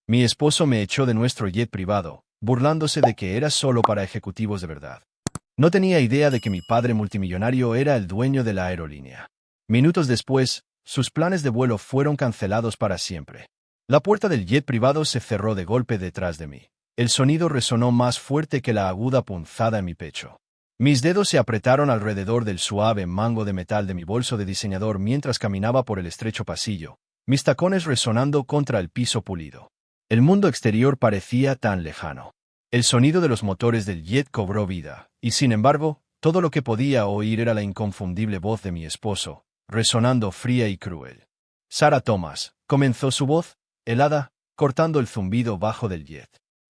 Mi esposo me echó de nuestro jet privado, burlándose de que era solo para ejecutivos de verdad. No tenía idea de que mi padre multimillonario era el dueño de la aerolínea. Minutos después, sus planes de vuelo fueron cancelados para siempre. La puerta del jet privado se cerró de golpe detrás de mí. El sonido resonó más fuerte que la aguda punzada en mi pecho. Mis dedos se apretaron alrededor del suave mango de metal de mi bolso de diseñador mientras caminaba por el estrecho pasillo, mis tacones resonando contra el piso pulido. El mundo exterior parecía tan lejano. El sonido de los motores del jet cobró vida, y sin embargo, todo lo que podía oír era la inconfundible voz de mi esposo, resonando fría y cruel. Sarah Thomas, comenzó su voz, helada, cortando el zumbido bajo del jet.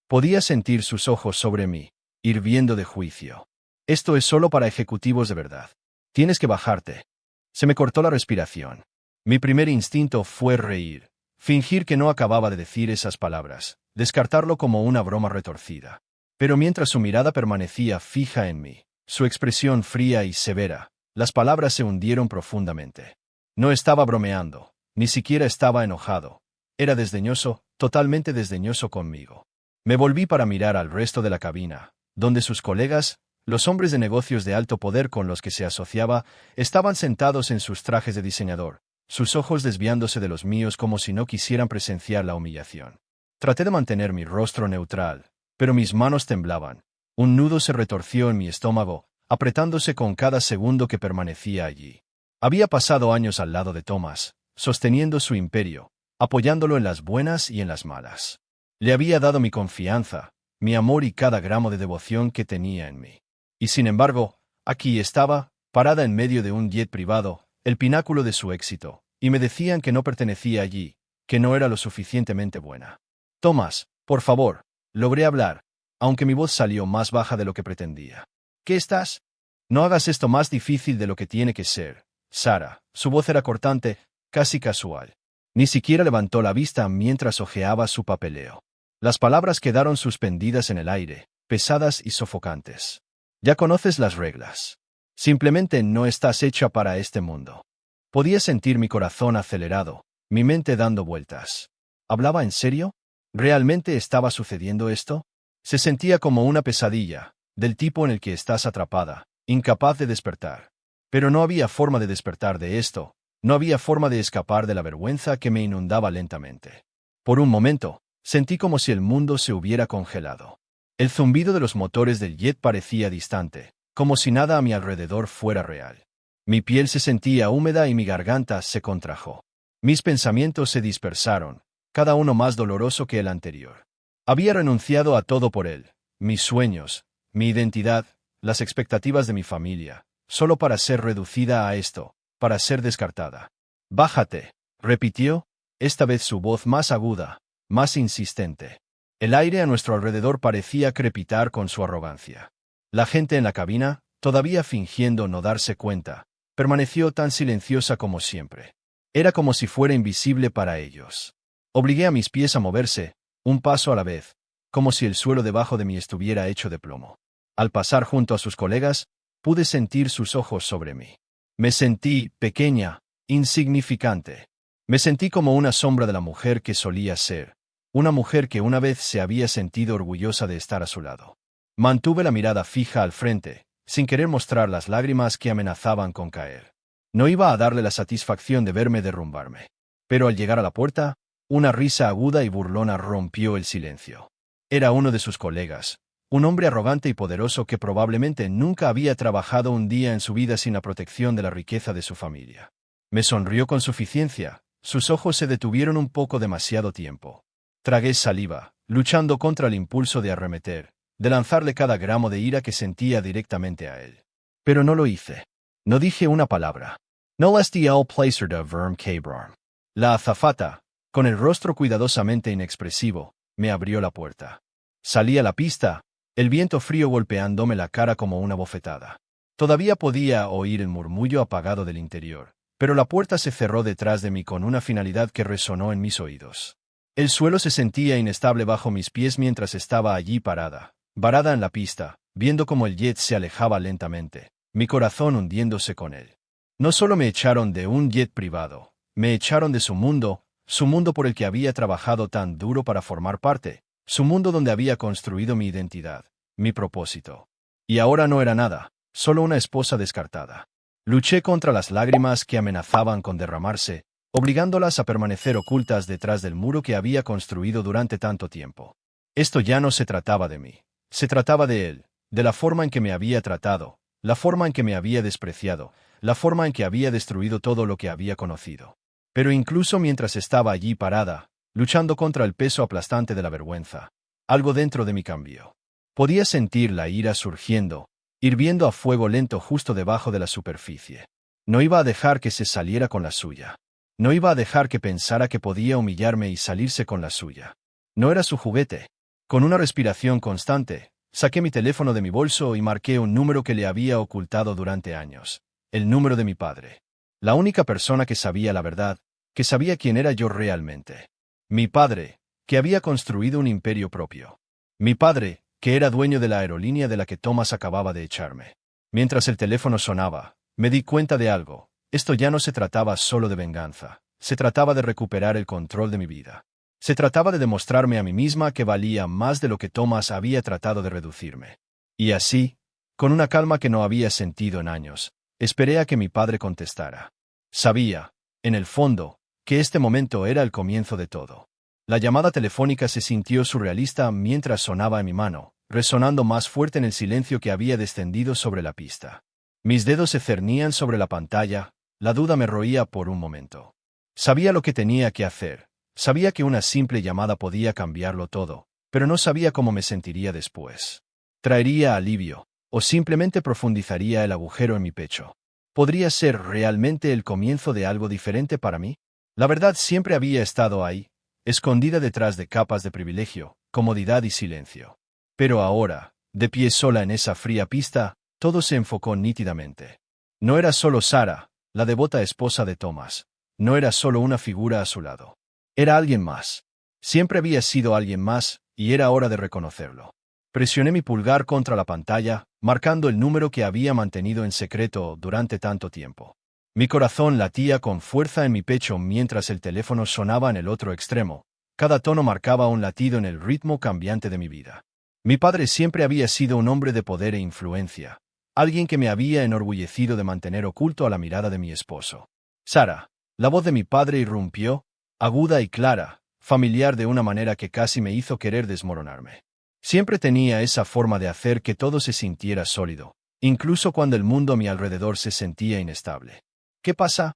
Podía sentir sus ojos sobre mí, hirviendo de juicio. Esto es solo para ejecutivos de verdad. Tienes que bajarte. Se me cortó la respiración. Mi primer instinto fue reír, fingir que no acababa de decir esas palabras, descartarlo como una broma retorcida. Pero mientras su mirada permanecía fija en mí, su expresión fría y severa, las palabras se hundieron profundamente. No estaba bromeando, ni siquiera estaba enojado. Era desdeñoso, totalmente desdeñoso conmigo. Me volví para mirar al resto de la cabina, donde sus colegas, los hombres de negocios de alto poder con los que se asociaba, estaban sentados en sus trajes de diseñador, sus ojos desviándose de los míos como si no quisieran presenciar la humillación. Traté de mantener mi rostro neutral, pero mis manos temblaban. Un nudo se retorció en mi estómago, apretándose con cada segundo que permanecía allí. Había pasado años al lado de Thomas, sosteniendo su imperio, apoyándolo en las buenas y en las malas. Le había dado mi confianza, mi amor y cada gramo de devoción que tenía en mí. Y sin embargo, aquí estaba, parada en medio de un jet privado, el pináculo de su éxito, y me decían que no pertenecía allí, que no era lo suficientemente buena. Thomas, por favor, logré hablar, aunque mi voz salió más baja de lo que pretendía. ¿Qué estás? No hagas esto más difícil de lo que tiene que ser, Sarah. Su voz era cortante, casi casual. Ni siquiera levantó la vista mientras hojeaba su papeleo. Las palabras quedaron suspendidas en el aire, pesadas y sofocantes. Ya conoces las reglas. Simplemente no estás hecha para este mundo. Podía sentir mi corazón acelerado, mi mente dando vueltas. ¿Hablaba en serio? ¿Realmente estaba sucediendo esto? Se sentía como una pesadilla, del tipo en el que estás atrapada, incapaz de despertar. Pero no había forma de despertar de esto, no había forma de escapar de la vergüenza que me inundaba lentamente. Por un momento, sentí como si el mundo se hubiera congelado. El zumbido de los motores del jet parecía distante, como si nada a mi alrededor fuera real. Mi piel se sentía húmeda y mi garganta se contrajo. Mis pensamientos se dispersaron, cada uno más doloroso que el anterior. Había renunciado a todo por él, mis sueños, mi identidad, las expectativas de mi familia, solo para ser reducida a esto, para ser descartada. «Bájate», repitió, esta vez su voz más aguda, más insistente. El aire a nuestro alrededor parecía crepitar con su arrogancia. La gente en la cabina, todavía fingiendo no darse cuenta, permaneció tan silenciosa como siempre. Era como si fuera invisible para ellos. Obligué a mis pies a moverse, un paso a la vez, como si el suelo debajo de mí estuviera hecho de plomo. Al pasar junto a sus colegas, pude sentir sus ojos sobre mí. Me sentí pequeña, insignificante. Me sentí como una sombra de la mujer que solía ser, una mujer que una vez se había sentido orgullosa de estar a su lado. Mantuve la mirada fija al frente, sin querer mostrar las lágrimas que amenazaban con caer. No iba a darle la satisfacción de verme derrumbarme. Pero al llegar a la puerta, una risa aguda y burlona rompió el silencio. Era uno de sus colegas, un hombre arrogante y poderoso que probablemente nunca había trabajado un día en su vida sin la protección de la riqueza de su familia. Me sonrió con suficiencia, sus ojos se detuvieron un poco demasiado tiempo. Tragué saliva, luchando contra el impulso de arremeter, de lanzarle cada gramo de ira que sentía directamente a él. Pero no lo hice. No dije una palabra. No lesti al placer de verm cabrar. La azafata, con el rostro cuidadosamente inexpresivo, me abrió la puerta. Salí a la pista, el viento frío golpeándome la cara como una bofetada. Todavía podía oír el murmullo apagado del interior, pero la puerta se cerró detrás de mí con una finalidad que resonó en mis oídos. El suelo se sentía inestable bajo mis pies mientras estaba allí varada en la pista, viendo cómo el jet se alejaba lentamente, mi corazón hundiéndose con él. No solo me echaron de un jet privado, me echaron de su mundo, su mundo por el que había trabajado tan duro para formar parte, su mundo donde había construido mi identidad, mi propósito. Y ahora no era nada, solo una esposa descartada. Luché contra las lágrimas que amenazaban con derramarse, obligándolas a permanecer ocultas detrás del muro que había construido durante tanto tiempo. Esto ya no se trataba de mí. Se trataba de él, de la forma en que me había tratado, la forma en que me había despreciado, la forma en que había destruido todo lo que había conocido. Pero incluso mientras estaba allí parada, luchando contra el peso aplastante de la vergüenza, algo dentro de mí cambió. Podía sentir la ira surgiendo, hirviendo a fuego lento justo debajo de la superficie. No iba a dejar que se saliera con la suya. No iba a dejar que pensara que podía humillarme y salirse con la suya. No era su juguete. Con una respiración constante, saqué mi teléfono de mi bolso y marqué un número que le había ocultado durante años. El número de mi padre. La única persona que sabía la verdad, que sabía quién era yo realmente. Mi padre, que había construido un imperio propio. Mi padre, que era dueño de la aerolínea de la que Thomas acababa de echarme. Mientras el teléfono sonaba, me di cuenta de algo. Esto ya no se trataba solo de venganza. Se trataba de recuperar el control de mi vida. Se trataba de demostrarme a mí misma que valía más de lo que Thomas había tratado de reducirme. Y así, con una calma que no había sentido en años, esperé a que mi padre contestara. Sabía, en el fondo, que este momento era el comienzo de todo. La llamada telefónica se sintió surrealista mientras sonaba en mi mano, resonando más fuerte en el silencio que había descendido sobre la pista. Mis dedos se cernían sobre la pantalla, la duda me roía por un momento. Sabía lo que tenía que hacer, sabía que una simple llamada podía cambiarlo todo, pero no sabía cómo me sentiría después. ¿Traería alivio, o simplemente profundizaría el agujero en mi pecho? ¿Podría ser realmente el comienzo de algo diferente para mí? La verdad siempre había estado ahí, escondida detrás de capas de privilegio, comodidad y silencio. Pero ahora, de pie sola en esa fría pista, todo se enfocó nítidamente. No era solo Sara, la devota esposa de Thomas. No era solo una figura a su lado. Era alguien más. Siempre había sido alguien más, y era hora de reconocerlo. Presioné mi pulgar contra la pantalla, marcando el número que había mantenido en secreto durante tanto tiempo. Mi corazón latía con fuerza en mi pecho mientras el teléfono sonaba en el otro extremo. Cada tono marcaba un latido en el ritmo cambiante de mi vida. Mi padre siempre había sido un hombre de poder e influencia, alguien que me había enorgullecido de mantener oculto a la mirada de mi esposo. Sara, la voz de mi padre irrumpió, aguda y clara, familiar de una manera que casi me hizo querer desmoronarme. Siempre tenía esa forma de hacer que todo se sintiera sólido, incluso cuando el mundo a mi alrededor se sentía inestable. ¿Qué pasa?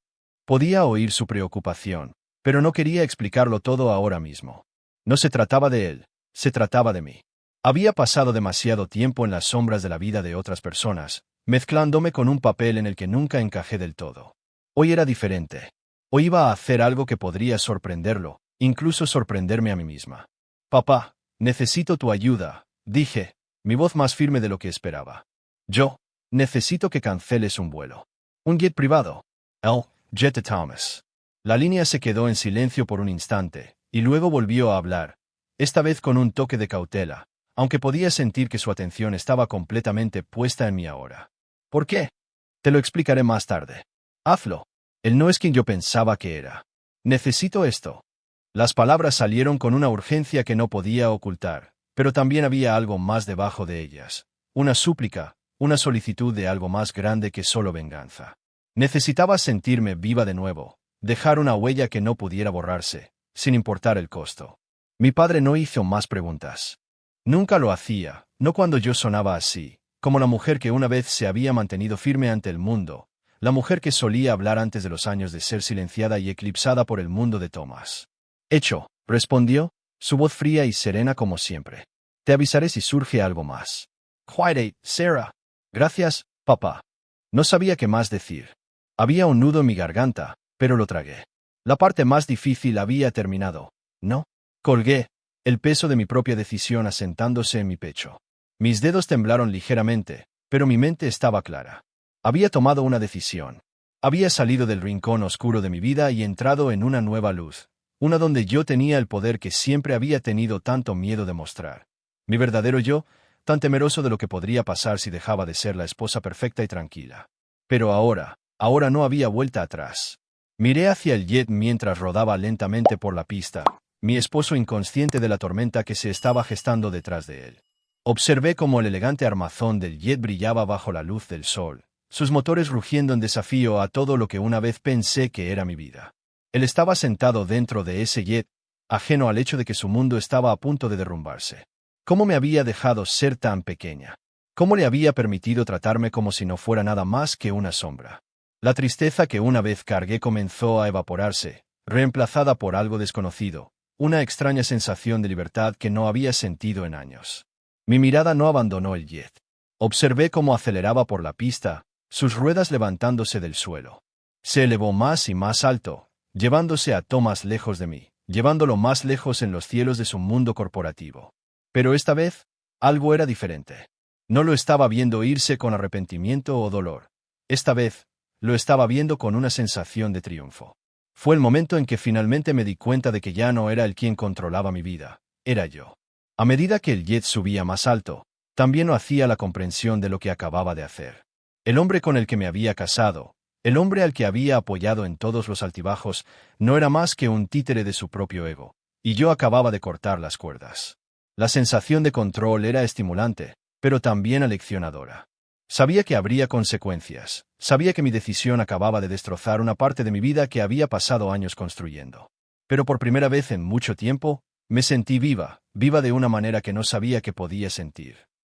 Podía oír su preocupación, pero no quería explicarlo todo ahora mismo. No se trataba de él, se trataba de mí. Había pasado demasiado tiempo en las sombras de la vida de otras personas, mezclándome con un papel en el que nunca encajé del todo. Hoy era diferente. Hoy iba a hacer algo que podría sorprenderlo, incluso sorprenderme a mí misma. Papá, necesito tu ayuda, dije, mi voz más firme de lo que esperaba. Yo, necesito que canceles un vuelo. Un jet privado. El jet de Thomas. La línea se quedó en silencio por un instante, y luego volvió a hablar, esta vez con un toque de cautela, aunque podía sentir que su atención estaba completamente puesta en mí ahora. ¿Por qué? Te lo explicaré más tarde. Hazlo. Él no es quien yo pensaba que era. Necesito esto. Las palabras salieron con una urgencia que no podía ocultar, pero también había algo más debajo de ellas. Una súplica, una solicitud de algo más grande que solo venganza. Necesitaba sentirme viva de nuevo, dejar una huella que no pudiera borrarse, sin importar el costo. Mi padre no hizo más preguntas. Nunca lo hacía, no cuando yo sonaba así, como la mujer que una vez se había mantenido firme ante el mundo, la mujer que solía hablar antes de los años de ser silenciada y eclipsada por el mundo de Thomas. Hecho, respondió, su voz fría y serena como siempre. Te avisaré si surge algo más. Quiet, Sarah. Gracias, papá. No sabía qué más decir. Había un nudo en mi garganta, pero lo tragué. La parte más difícil había terminado, ¿no? Colgué, el peso de mi propia decisión asentándose en mi pecho. Mis dedos temblaron ligeramente, pero mi mente estaba clara. Había tomado una decisión. Había salido del rincón oscuro de mi vida y entrado en una nueva luz, una donde yo tenía el poder que siempre había tenido tanto miedo de mostrar. Mi verdadero yo, tan temeroso de lo que podría pasar si dejaba de ser la esposa perfecta y tranquila. Pero ahora no había vuelta atrás. Miré hacia el jet mientras rodaba lentamente por la pista, mi esposo inconsciente de la tormenta que se estaba gestando detrás de él. Observé cómo el elegante armazón del jet brillaba bajo la luz del sol, sus motores rugiendo en desafío a todo lo que una vez pensé que era mi vida. Él estaba sentado dentro de ese jet, ajeno al hecho de que su mundo estaba a punto de derrumbarse. ¿Cómo me había dejado ser tan pequeña? ¿Cómo le había permitido tratarme como si no fuera nada más que una sombra? La tristeza que una vez cargué comenzó a evaporarse, reemplazada por algo desconocido, una extraña sensación de libertad que no había sentido en años. Mi mirada no abandonó el jet. Observé cómo aceleraba por la pista, sus ruedas levantándose del suelo. Se elevó más y más alto, llevándose a Thomas lejos de mí, llevándolo más lejos en los cielos de su mundo corporativo. Pero esta vez, algo era diferente. No lo estaba viendo irse con arrepentimiento o dolor. Esta vez, lo estaba viendo con una sensación de triunfo. Fue el momento en que finalmente me di cuenta de que ya no era él quien controlaba mi vida, era yo. A medida que el jet subía más alto, también lo hacía la comprensión de lo que acababa de hacer. El hombre con el que me había casado, el hombre al que había apoyado en todos los altibajos, no era más que un títere de su propio ego, y yo acababa de cortar las cuerdas. La sensación de control era estimulante, pero también aleccionadora. Sabía que habría consecuencias, sabía que mi decisión acababa de destrozar una parte de mi vida que había pasado años construyendo. Pero por primera vez en mucho tiempo, me sentí viva, viva de una manera que no sabía que podía sentir.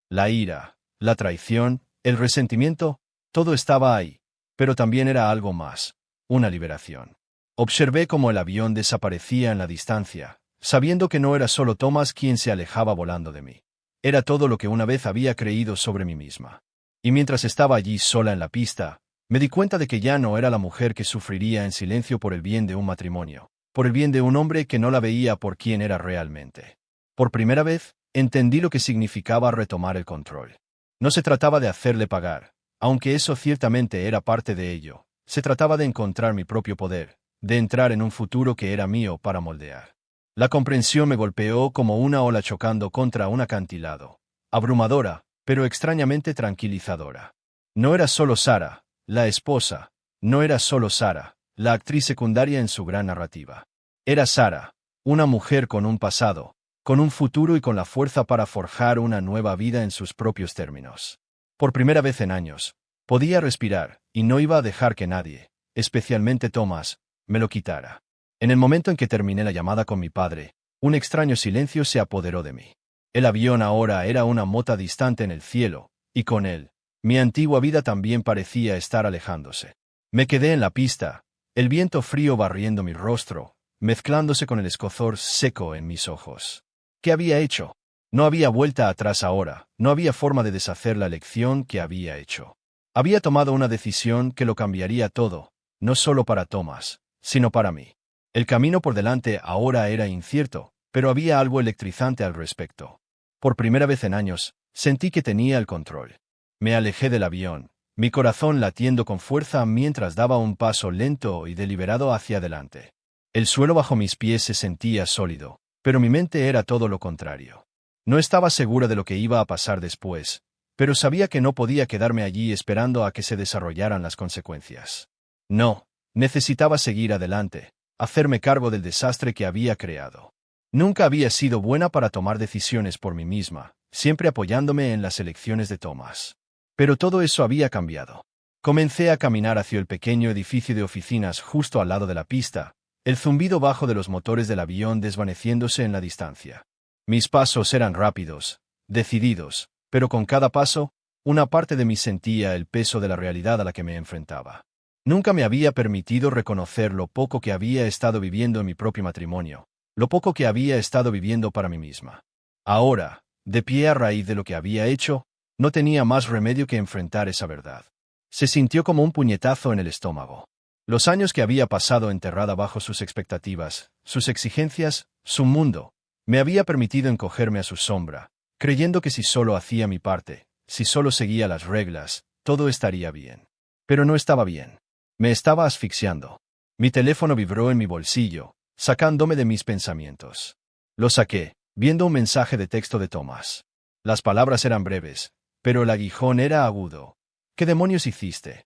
La ira, la traición, el resentimiento, todo estaba ahí, pero también era algo más, una liberación. Observé cómo el avión desaparecía en la distancia, sabiendo que no era solo Thomas quien se alejaba volando de mí. Era todo lo que una vez había creído sobre mí misma. Y mientras estaba allí sola en la pista, me di cuenta de que ya no era la mujer que sufriría en silencio por el bien de un matrimonio, por el bien de un hombre que no la veía por quien era realmente. Por primera vez, entendí lo que significaba retomar el control. No se trataba de hacerle pagar, aunque eso ciertamente era parte de ello. Se trataba de encontrar mi propio poder, de entrar en un futuro que era mío para moldear. La comprensión me golpeó como una ola chocando contra un acantilado, abrumadora, pero extrañamente tranquilizadora. No era solo Sara, la esposa, no era solo Sara, la actriz secundaria en su gran narrativa. Era Sara, una mujer con un pasado, con un futuro y con la fuerza para forjar una nueva vida en sus propios términos. Por primera vez en años, podía respirar, y no iba a dejar que nadie, especialmente Thomas, me lo quitara. En el momento en que terminé la llamada con mi padre, un extraño silencio se apoderó de mí. El avión ahora era una mota distante en el cielo, y con él, mi antigua vida también parecía estar alejándose. Me quedé en la pista, el viento frío barriendo mi rostro, mezclándose con el escozor seco en mis ojos. ¿Qué había hecho? No había vuelta atrás ahora, no había forma de deshacer la elección que había hecho. Había tomado una decisión que lo cambiaría todo, no solo para Thomas, sino para mí. El camino por delante ahora era incierto, pero había algo electrizante al respecto. Por primera vez en años, sentí que tenía el control. Me alejé del avión, mi corazón latiendo con fuerza mientras daba un paso lento y deliberado hacia adelante. El suelo bajo mis pies se sentía sólido, pero mi mente era todo lo contrario. No estaba segura de lo que iba a pasar después, pero sabía que no podía quedarme allí esperando a que se desarrollaran las consecuencias. No, necesitaba seguir adelante, hacerme cargo del desastre que había creado. Nunca había sido buena para tomar decisiones por mí misma, siempre apoyándome en las elecciones de Thomas. Pero todo eso había cambiado. Comencé a caminar hacia el pequeño edificio de oficinas justo al lado de la pista, el zumbido bajo de los motores del avión desvaneciéndose en la distancia. Mis pasos eran rápidos, decididos, pero con cada paso, una parte de mí sentía el peso de la realidad a la que me enfrentaba. Nunca me había permitido reconocer lo poco que había estado viviendo en mi propio matrimonio, lo poco que había estado viviendo para mí misma. Ahora, de pie a raíz de lo que había hecho, no tenía más remedio que enfrentar esa verdad. Se sintió como un puñetazo en el estómago. Los años que había pasado enterrada bajo sus expectativas, sus exigencias, su mundo, me había permitido encogerme a su sombra, creyendo que si solo hacía mi parte, si solo seguía las reglas, todo estaría bien. Pero no estaba bien. Me estaba asfixiando. Mi teléfono vibró en mi bolsillo, sacándome de mis pensamientos. Lo saqué, viendo un mensaje de texto de Thomas. Las palabras eran breves, pero el aguijón era agudo. ¿Qué demonios hiciste?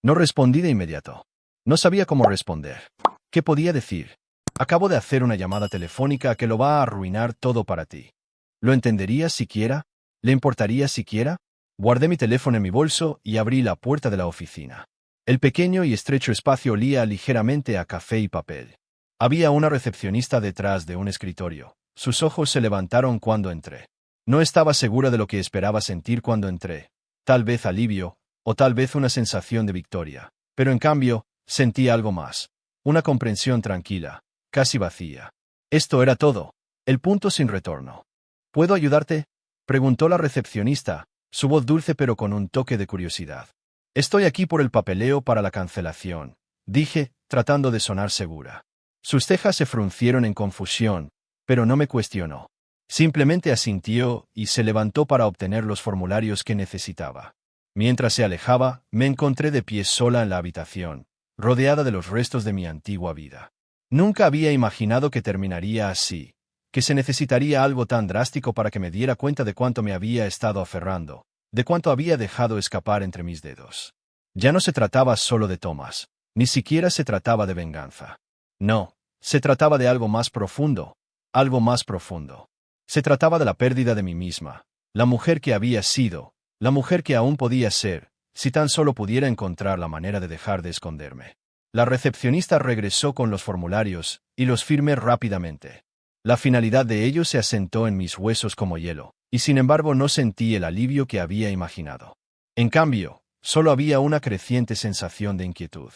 No respondí de inmediato. No sabía cómo responder. ¿Qué podía decir? Acabo de hacer una llamada telefónica que lo va a arruinar todo para ti. ¿Lo entenderías siquiera? ¿Le importaría siquiera? Guardé mi teléfono en mi bolso y abrí la puerta de la oficina. El pequeño y estrecho espacio olía ligeramente a café y papel. Había una recepcionista detrás de un escritorio. Sus ojos se levantaron cuando entré. No estaba segura de lo que esperaba sentir cuando entré. Tal vez alivio, o tal vez una sensación de victoria. Pero en cambio, sentí algo más. Una comprensión tranquila, casi vacía. Esto era todo. El punto sin retorno. ¿Puedo ayudarte?, preguntó la recepcionista, su voz dulce pero con un toque de curiosidad. Estoy aquí por el papeleo para la cancelación, dije, tratando de sonar segura. Sus cejas se fruncieron en confusión, pero no me cuestionó. Simplemente asintió y se levantó para obtener los formularios que necesitaba. Mientras se alejaba, me encontré de pie sola en la habitación, rodeada de los restos de mi antigua vida. Nunca había imaginado que terminaría así, que se necesitaría algo tan drástico para que me diera cuenta de cuánto me había estado aferrando, de cuánto había dejado escapar entre mis dedos. Ya no se trataba solo de Thomas, ni siquiera se trataba de venganza. No, se trataba de algo más profundo, algo más profundo. Se trataba de la pérdida de mí misma, la mujer que había sido, la mujer que aún podía ser, si tan solo pudiera encontrar la manera de dejar de esconderme. La recepcionista regresó con los formularios, y los firmé rápidamente. La finalidad de ellos se asentó en mis huesos como hielo, y sin embargo no sentí el alivio que había imaginado. En cambio, solo había una creciente sensación de inquietud.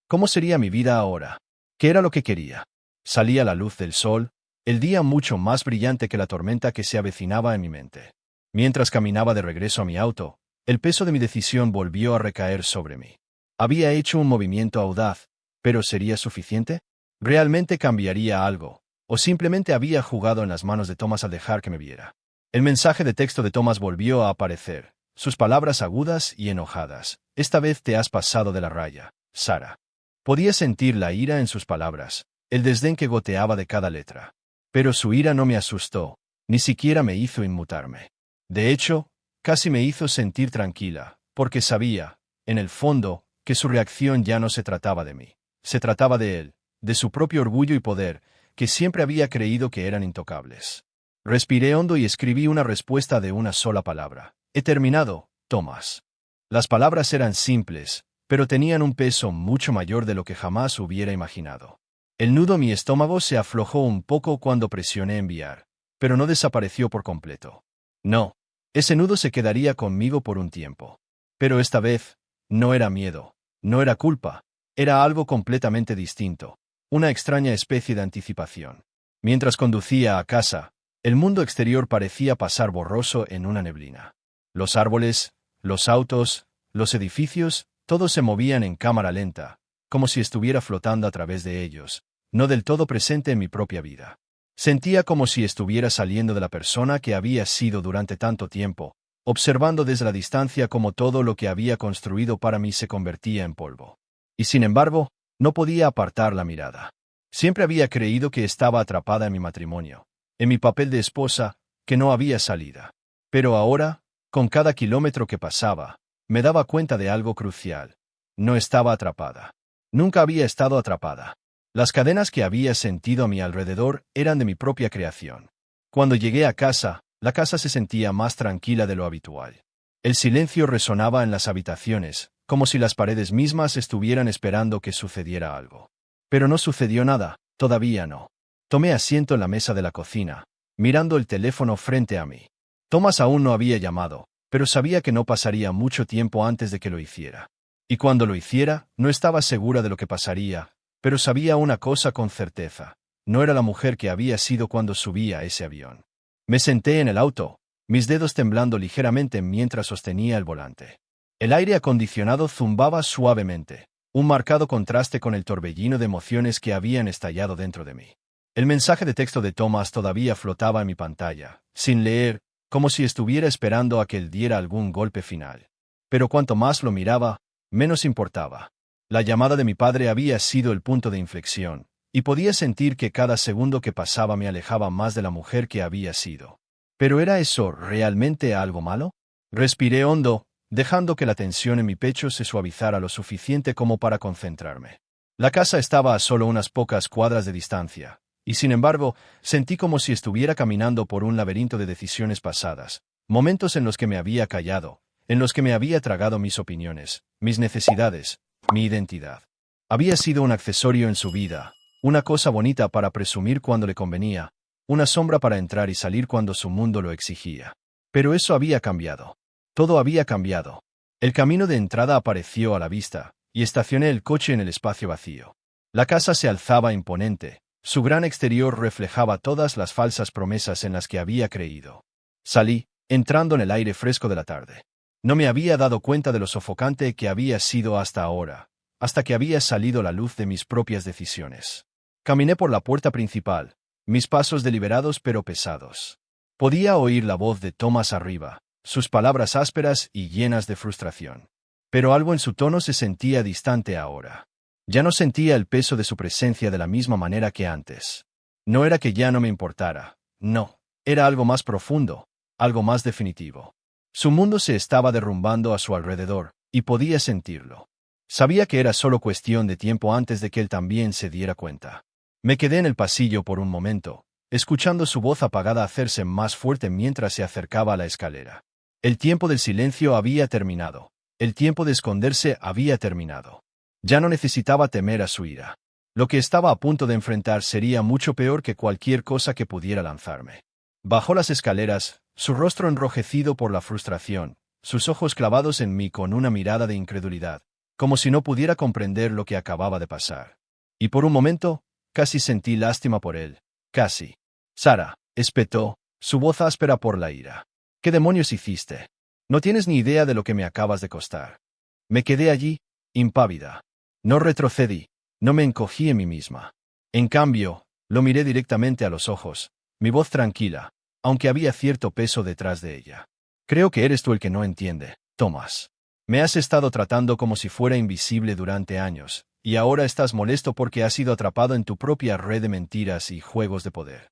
¿Cómo sería mi vida ahora? ¿Qué era lo que quería? Salía la luz del sol, el día mucho más brillante que la tormenta que se avecinaba en mi mente. Mientras caminaba de regreso a mi auto, el peso de mi decisión volvió a recaer sobre mí. Había hecho un movimiento audaz, pero ¿sería suficiente? ¿Realmente cambiaría algo? ¿O simplemente había jugado en las manos de Thomas al dejar que me viera? El mensaje de texto de Thomas volvió a aparecer, sus palabras agudas y enojadas. Esta vez te has pasado de la raya, Sara. Podía sentir la ira en sus palabras, el desdén que goteaba de cada letra. Pero su ira no me asustó, ni siquiera me hizo inmutarme. De hecho, casi me hizo sentir tranquila, porque sabía, en el fondo, que su reacción ya no se trataba de mí. Se trataba de él, de su propio orgullo y poder, que siempre había creído que eran intocables. Respiré hondo y escribí una respuesta de una sola palabra. He terminado, Thomas. Las palabras eran simples, pero tenían un peso mucho mayor de lo que jamás hubiera imaginado. El nudo en mi estómago se aflojó un poco cuando presioné enviar, pero no desapareció por completo. No, ese nudo se quedaría conmigo por un tiempo. Pero esta vez, no era miedo, no era culpa, era algo completamente distinto, una extraña especie de anticipación. Mientras conducía a casa, el mundo exterior parecía pasar borroso en una neblina. Los árboles, los autos, los edificios, todos se movían en cámara lenta, como si estuviera flotando a través de ellos, no del todo presente en mi propia vida. Sentía como si estuviera saliendo de la persona que había sido durante tanto tiempo, observando desde la distancia cómo todo lo que había construido para mí se convertía en polvo. Y sin embargo, no podía apartar la mirada. Siempre había creído que estaba atrapada en mi matrimonio, en mi papel de esposa, que no había salida. Pero ahora, con cada kilómetro que pasaba, me daba cuenta de algo crucial. No estaba atrapada. Nunca había estado atrapada. Las cadenas que había sentido a mi alrededor eran de mi propia creación. Cuando llegué a casa, la casa se sentía más tranquila de lo habitual. El silencio resonaba en las habitaciones, como si las paredes mismas estuvieran esperando que sucediera algo. Pero no sucedió nada, todavía no. Tomé asiento en la mesa de la cocina, mirando el teléfono frente a mí. Thomas aún no había llamado, pero sabía que no pasaría mucho tiempo antes de que lo hiciera. Y cuando lo hiciera, no estaba segura de lo que pasaría, pero sabía una cosa con certeza. No era la mujer que había sido cuando subí a ese avión. Me senté en el auto, mis dedos temblando ligeramente mientras sostenía el volante. El aire acondicionado zumbaba suavemente, un marcado contraste con el torbellino de emociones que habían estallado dentro de mí. El mensaje de texto de Thomas todavía flotaba en mi pantalla, sin leer, como si estuviera esperando a que él diera algún golpe final. Pero cuanto más lo miraba, menos importaba. La llamada de mi padre había sido el punto de inflexión, y podía sentir que cada segundo que pasaba me alejaba más de la mujer que había sido. ¿Pero era eso realmente algo malo? Respiré hondo, dejando que la tensión en mi pecho se suavizara lo suficiente como para concentrarme. La casa estaba a solo unas pocas cuadras de distancia, y sin embargo, sentí como si estuviera caminando por un laberinto de decisiones pasadas, momentos en los que me había callado, en los que me había tragado mis opiniones, mis necesidades, mi identidad. Había sido un accesorio en su vida, una cosa bonita para presumir cuando le convenía, una sombra para entrar y salir cuando su mundo lo exigía. Pero eso había cambiado. Todo había cambiado. El camino de entrada apareció a la vista, y estacioné el coche en el espacio vacío. La casa se alzaba imponente, su gran exterior reflejaba todas las falsas promesas en las que había creído. Salí, entrando en el aire fresco de la tarde. No me había dado cuenta de lo sofocante que había sido hasta ahora, hasta que había salido la luz de mis propias decisiones. Caminé por la puerta principal, mis pasos deliberados pero pesados. Podía oír la voz de Thomas arriba, sus palabras ásperas y llenas de frustración. Pero algo en su tono se sentía distante ahora. Ya no sentía el peso de su presencia de la misma manera que antes. No era que ya no me importara, no, era algo más profundo, algo más definitivo. Su mundo se estaba derrumbando a su alrededor, y podía sentirlo. Sabía que era solo cuestión de tiempo antes de que él también se diera cuenta. Me quedé en el pasillo por un momento, escuchando su voz apagada hacerse más fuerte mientras se acercaba a la escalera. El tiempo del silencio había terminado. El tiempo de esconderse había terminado. Ya no necesitaba temer a su ira. Lo que estaba a punto de enfrentar sería mucho peor que cualquier cosa que pudiera lanzarme. Bajó las escaleras, su rostro enrojecido por la frustración, sus ojos clavados en mí con una mirada de incredulidad, como si no pudiera comprender lo que acababa de pasar. Y por un momento, casi sentí lástima por él. Casi. Sara, espetó, su voz áspera por la ira. ¿Qué demonios hiciste? No tienes ni idea de lo que me acabas de costar. Me quedé allí, impávida. No retrocedí, no me encogí en mí misma. En cambio, lo miré directamente a los ojos, mi voz tranquila, aunque había cierto peso detrás de ella. Creo que eres tú el que no entiende, Thomas. Me has estado tratando como si fuera invisible durante años, y ahora estás molesto porque has sido atrapado en tu propia red de mentiras y juegos de poder.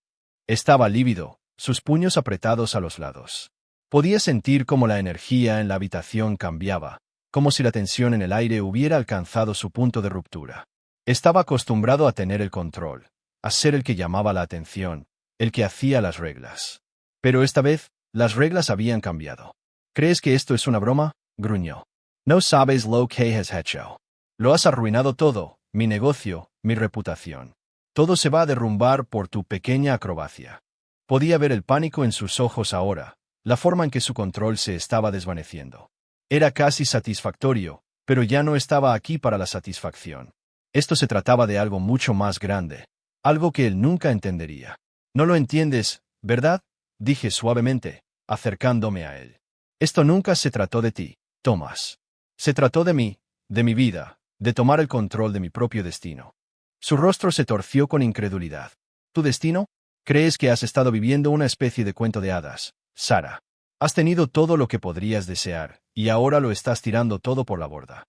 Estaba lívido, sus puños apretados a los lados. Podía sentir cómo la energía en la habitación cambiaba, como si la tensión en el aire hubiera alcanzado su punto de ruptura. Estaba acostumbrado a tener el control, a ser el que llamaba la atención, el que hacía las reglas. Pero esta vez, las reglas habían cambiado. ¿Crees que esto es una broma? Gruñó. No sabes lo que has hecho. Lo has arruinado todo, mi negocio, mi reputación. Todo se va a derrumbar por tu pequeña acrobacia. Podía ver el pánico en sus ojos ahora, la forma en que su control se estaba desvaneciendo. Era casi satisfactorio, pero ya no estaba aquí para la satisfacción. Esto se trataba de algo mucho más grande, algo que él nunca entendería. No lo entiendes, ¿verdad? Dije suavemente, acercándome a él. Esto nunca se trató de ti, Thomas. Se trató de mí, de mi vida, de tomar el control de mi propio destino. Su rostro se torció con incredulidad. ¿Tu destino? ¿Crees que has estado viviendo una especie de cuento de hadas, Sara? Has tenido todo lo que podrías desear, y ahora lo estás tirando todo por la borda.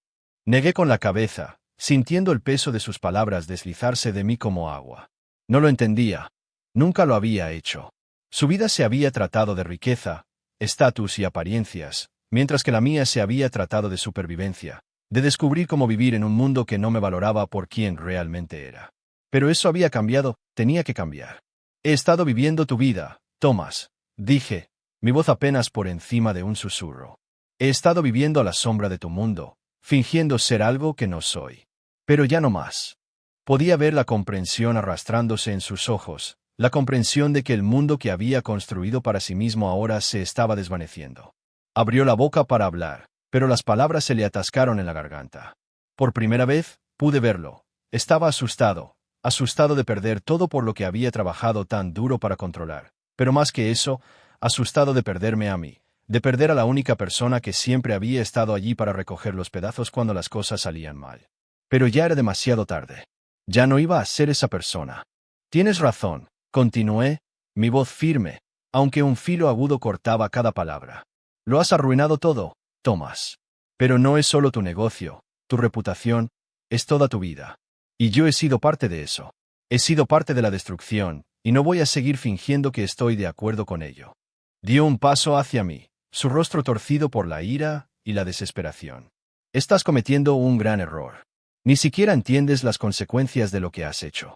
Negué con la cabeza, sintiendo el peso de sus palabras deslizarse de mí como agua. No lo entendía. Nunca lo había hecho. Su vida se había tratado de riqueza, estatus y apariencias, mientras que la mía se había tratado de supervivencia, de descubrir cómo vivir en un mundo que no me valoraba por quien realmente era. Pero eso había cambiado, tenía que cambiar. He estado viviendo tu vida, Thomas, dije, mi voz apenas por encima de un susurro. He estado viviendo a la sombra de tu mundo, fingiendo ser algo que no soy. Pero ya no más. Podía ver la comprensión arrastrándose en sus ojos, la comprensión de que el mundo que había construido para sí mismo ahora se estaba desvaneciendo. Abrió la boca para hablar, pero las palabras se le atascaron en la garganta. Por primera vez, pude verlo. Estaba asustado, asustado de perder todo por lo que había trabajado tan duro para controlar. Pero más que eso, asustado de perderme a mí, de perder a la única persona que siempre había estado allí para recoger los pedazos cuando las cosas salían mal. Pero ya era demasiado tarde. Ya no iba a ser esa persona. Tienes razón, continué, mi voz firme, aunque un filo agudo cortaba cada palabra. Lo has arruinado todo, Thomas. Pero no es solo tu negocio, tu reputación, es toda tu vida. Y yo he sido parte de eso. He sido parte de la destrucción, y no voy a seguir fingiendo que estoy de acuerdo con ello. Dio un paso hacia mí, su rostro torcido por la ira y la desesperación. Estás cometiendo un gran error. Ni siquiera entiendes las consecuencias de lo que has hecho.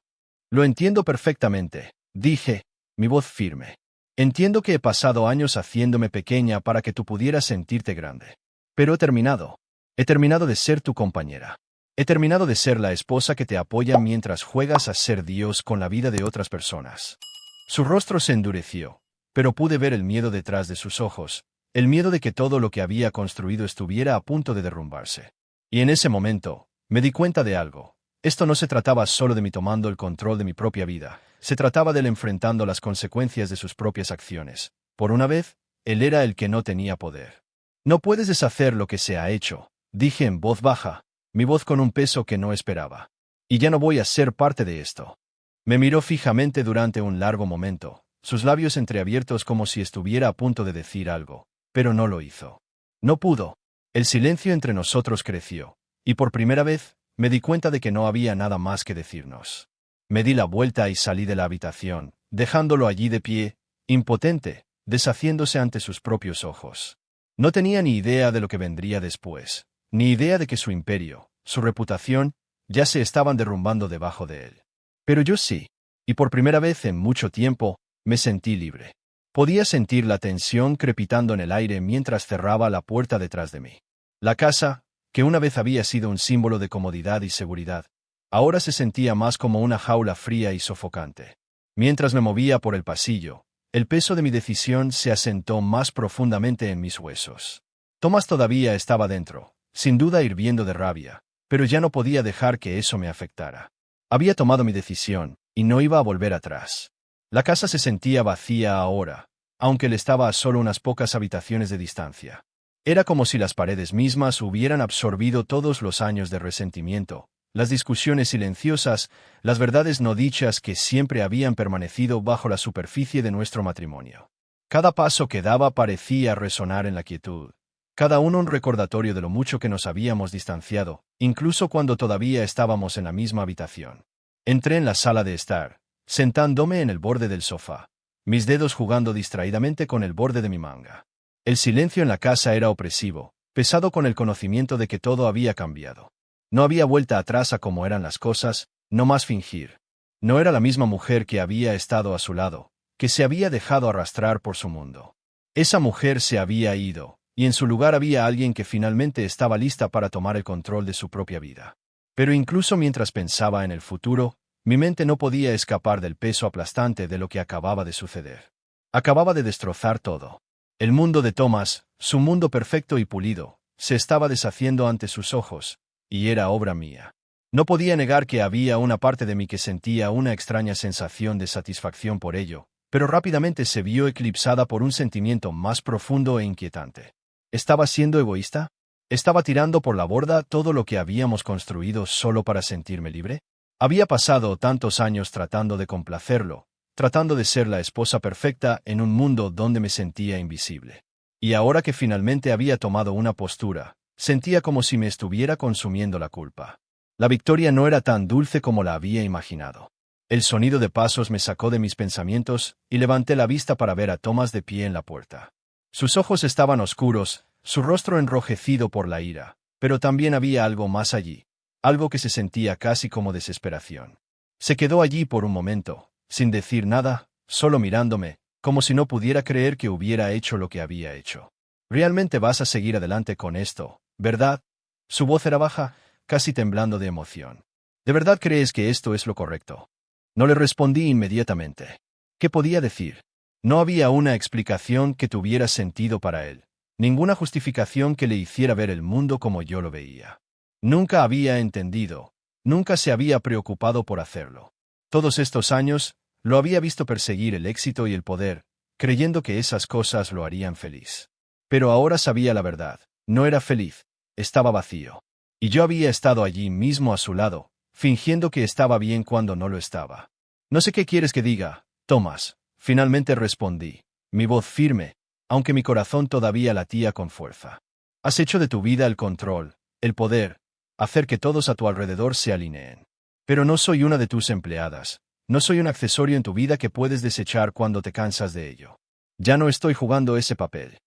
Lo entiendo perfectamente, dije, mi voz firme. Entiendo que he pasado años haciéndome pequeña para que tú pudieras sentirte grande. Pero he terminado. He terminado de ser tu compañera. He terminado de ser la esposa que te apoya mientras juegas a ser Dios con la vida de otras personas. Su rostro se endureció, pero pude ver el miedo detrás de sus ojos, el miedo de que todo lo que había construido estuviera a punto de derrumbarse. Y en ese momento, me di cuenta de algo. Esto no se trataba solo de mí tomando el control de mi propia vida, se trataba de él enfrentando las consecuencias de sus propias acciones. Por una vez, él era el que no tenía poder. No puedes deshacer lo que se ha hecho, dije en voz baja, mi voz con un peso que no esperaba. Y ya no voy a ser parte de esto. Me miró fijamente durante un largo momento, sus labios entreabiertos como si estuviera a punto de decir algo, pero no lo hizo. No pudo. El silencio entre nosotros creció, y por primera vez, me di cuenta de que no había nada más que decirnos. Me di la vuelta y salí de la habitación, dejándolo allí de pie, impotente, deshaciéndose ante sus propios ojos. No tenía ni idea de lo que vendría después, ni idea de que su imperio, su reputación, ya se estaban derrumbando debajo de él. Pero yo sí, y por primera vez en mucho tiempo, me sentí libre. Podía sentir la tensión crepitando en el aire mientras cerraba la puerta detrás de mí. La casa, que una vez había sido un símbolo de comodidad y seguridad, ahora se sentía más como una jaula fría y sofocante. Mientras me movía por el pasillo, el peso de mi decisión se asentó más profundamente en mis huesos. Thomas todavía estaba dentro, sin duda hirviendo de rabia, pero ya no podía dejar que eso me afectara. Había tomado mi decisión, y no iba a volver atrás. La casa se sentía vacía ahora, aunque él estaba a solo unas pocas habitaciones de distancia. Era como si las paredes mismas hubieran absorbido todos los años de resentimiento, las discusiones silenciosas, las verdades no dichas que siempre habían permanecido bajo la superficie de nuestro matrimonio. Cada paso que daba parecía resonar en la quietud, cada uno un recordatorio de lo mucho que nos habíamos distanciado, incluso cuando todavía estábamos en la misma habitación. Entré en la sala de estar, sentándome en el borde del sofá, mis dedos jugando distraídamente con el borde de mi manga. El silencio en la casa era opresivo, pesado con el conocimiento de que todo había cambiado. No había vuelta atrás a cómo eran las cosas, no más fingir. No era la misma mujer que había estado a su lado, que se había dejado arrastrar por su mundo. Esa mujer se había ido, y en su lugar había alguien que finalmente estaba lista para tomar el control de su propia vida. Pero incluso mientras pensaba en el futuro, mi mente no podía escapar del peso aplastante de lo que acababa de suceder. Acababa de destrozar todo. El mundo de Thomas, su mundo perfecto y pulido, se estaba deshaciendo ante sus ojos, y era obra mía. No podía negar que había una parte de mí que sentía una extraña sensación de satisfacción por ello, pero rápidamente se vio eclipsada por un sentimiento más profundo e inquietante. ¿Estaba siendo egoísta? ¿Estaba tirando por la borda todo lo que habíamos construido solo para sentirme libre? Había pasado tantos años tratando de complacerlo, tratando de ser la esposa perfecta en un mundo donde me sentía invisible. Y ahora que finalmente había tomado una postura, sentía como si me estuviera consumiendo la culpa. La victoria no era tan dulce como la había imaginado. El sonido de pasos me sacó de mis pensamientos y levanté la vista para ver a Thomas de pie en la puerta. Sus ojos estaban oscuros, su rostro enrojecido por la ira, pero también había algo más allí, algo que se sentía casi como desesperación. Se quedó allí por un momento, sin decir nada, solo mirándome, como si no pudiera creer que hubiera hecho lo que había hecho. «¿Realmente vas a seguir adelante con esto, verdad?» Su voz era baja, casi temblando de emoción. «¿De verdad crees que esto es lo correcto?» No le respondí inmediatamente. ¿Qué podía decir? No había una explicación que tuviera sentido para él, ninguna justificación que le hiciera ver el mundo como yo lo veía. Nunca había entendido, nunca se había preocupado por hacerlo. Todos estos años, lo había visto perseguir el éxito y el poder, creyendo que esas cosas lo harían feliz. Pero ahora sabía la verdad, no era feliz, estaba vacío. Y yo había estado allí mismo a su lado, fingiendo que estaba bien cuando no lo estaba. «No sé qué quieres que diga, Thomas», finalmente respondí, mi voz firme, aunque mi corazón todavía latía con fuerza. «Has hecho de tu vida el control, el poder, hacer que todos a tu alrededor se alineen. Pero no soy una de tus empleadas, no soy un accesorio en tu vida que puedes desechar cuando te cansas de ello. Ya no estoy jugando ese papel».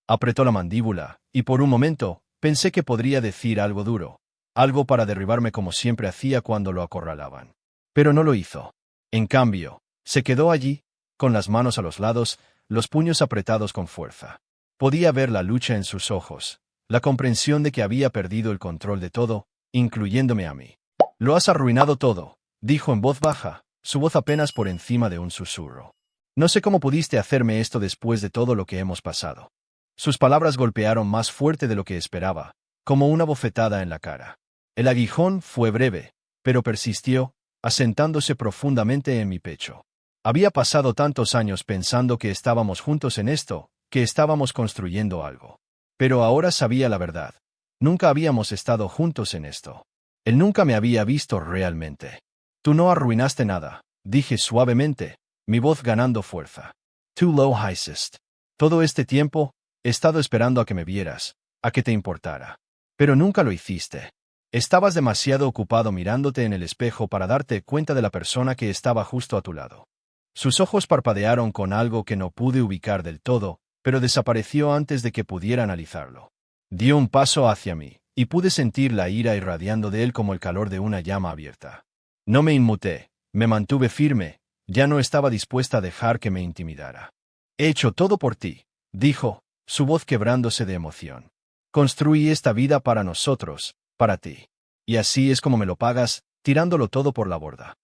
Apretó la mandíbula, y por un momento, pensé que podría decir algo duro. algo para derribarme como siempre hacía cuando lo acorralaban. Pero no lo hizo. En cambio, se quedó allí, con las manos a los lados, los puños apretados con fuerza. Podía ver la lucha en sus ojos, la comprensión de que había perdido el control de todo, incluyéndome a mí. «Lo has arruinado todo», dijo en voz baja, su voz apenas por encima de un susurro. «No sé cómo pudiste hacerme esto después de todo lo que hemos pasado». Sus palabras golpearon más fuerte de lo que esperaba, como una bofetada en la cara. El aguijón fue breve, pero persistió, asentándose profundamente en mi pecho. Había pasado tantos años pensando que estábamos juntos en esto, que estábamos construyendo algo. Pero ahora sabía la verdad. Nunca habíamos estado juntos en esto. Él nunca me había visto realmente. «Tú no arruinaste nada», dije suavemente, mi voz ganando fuerza. «Tú lo hiciste. Todo este tiempo, he estado esperando a que me vieras, a que te importara. Pero nunca lo hiciste. Estabas demasiado ocupado mirándote en el espejo para darte cuenta de la persona que estaba justo a tu lado». Sus ojos parpadearon con algo que no pude ubicar del todo, pero desapareció antes de que pudiera analizarlo. Dio un paso hacia mí, y pude sentir la ira irradiando de él como el calor de una llama abierta. No me inmuté, me mantuve firme, ya no estaba dispuesta a dejar que me intimidara. «He hecho todo por ti», dijo, su voz quebrándose de emoción. «Construí esta vida para nosotros, para ti. Y así es como me lo pagas, tirándolo todo por la borda».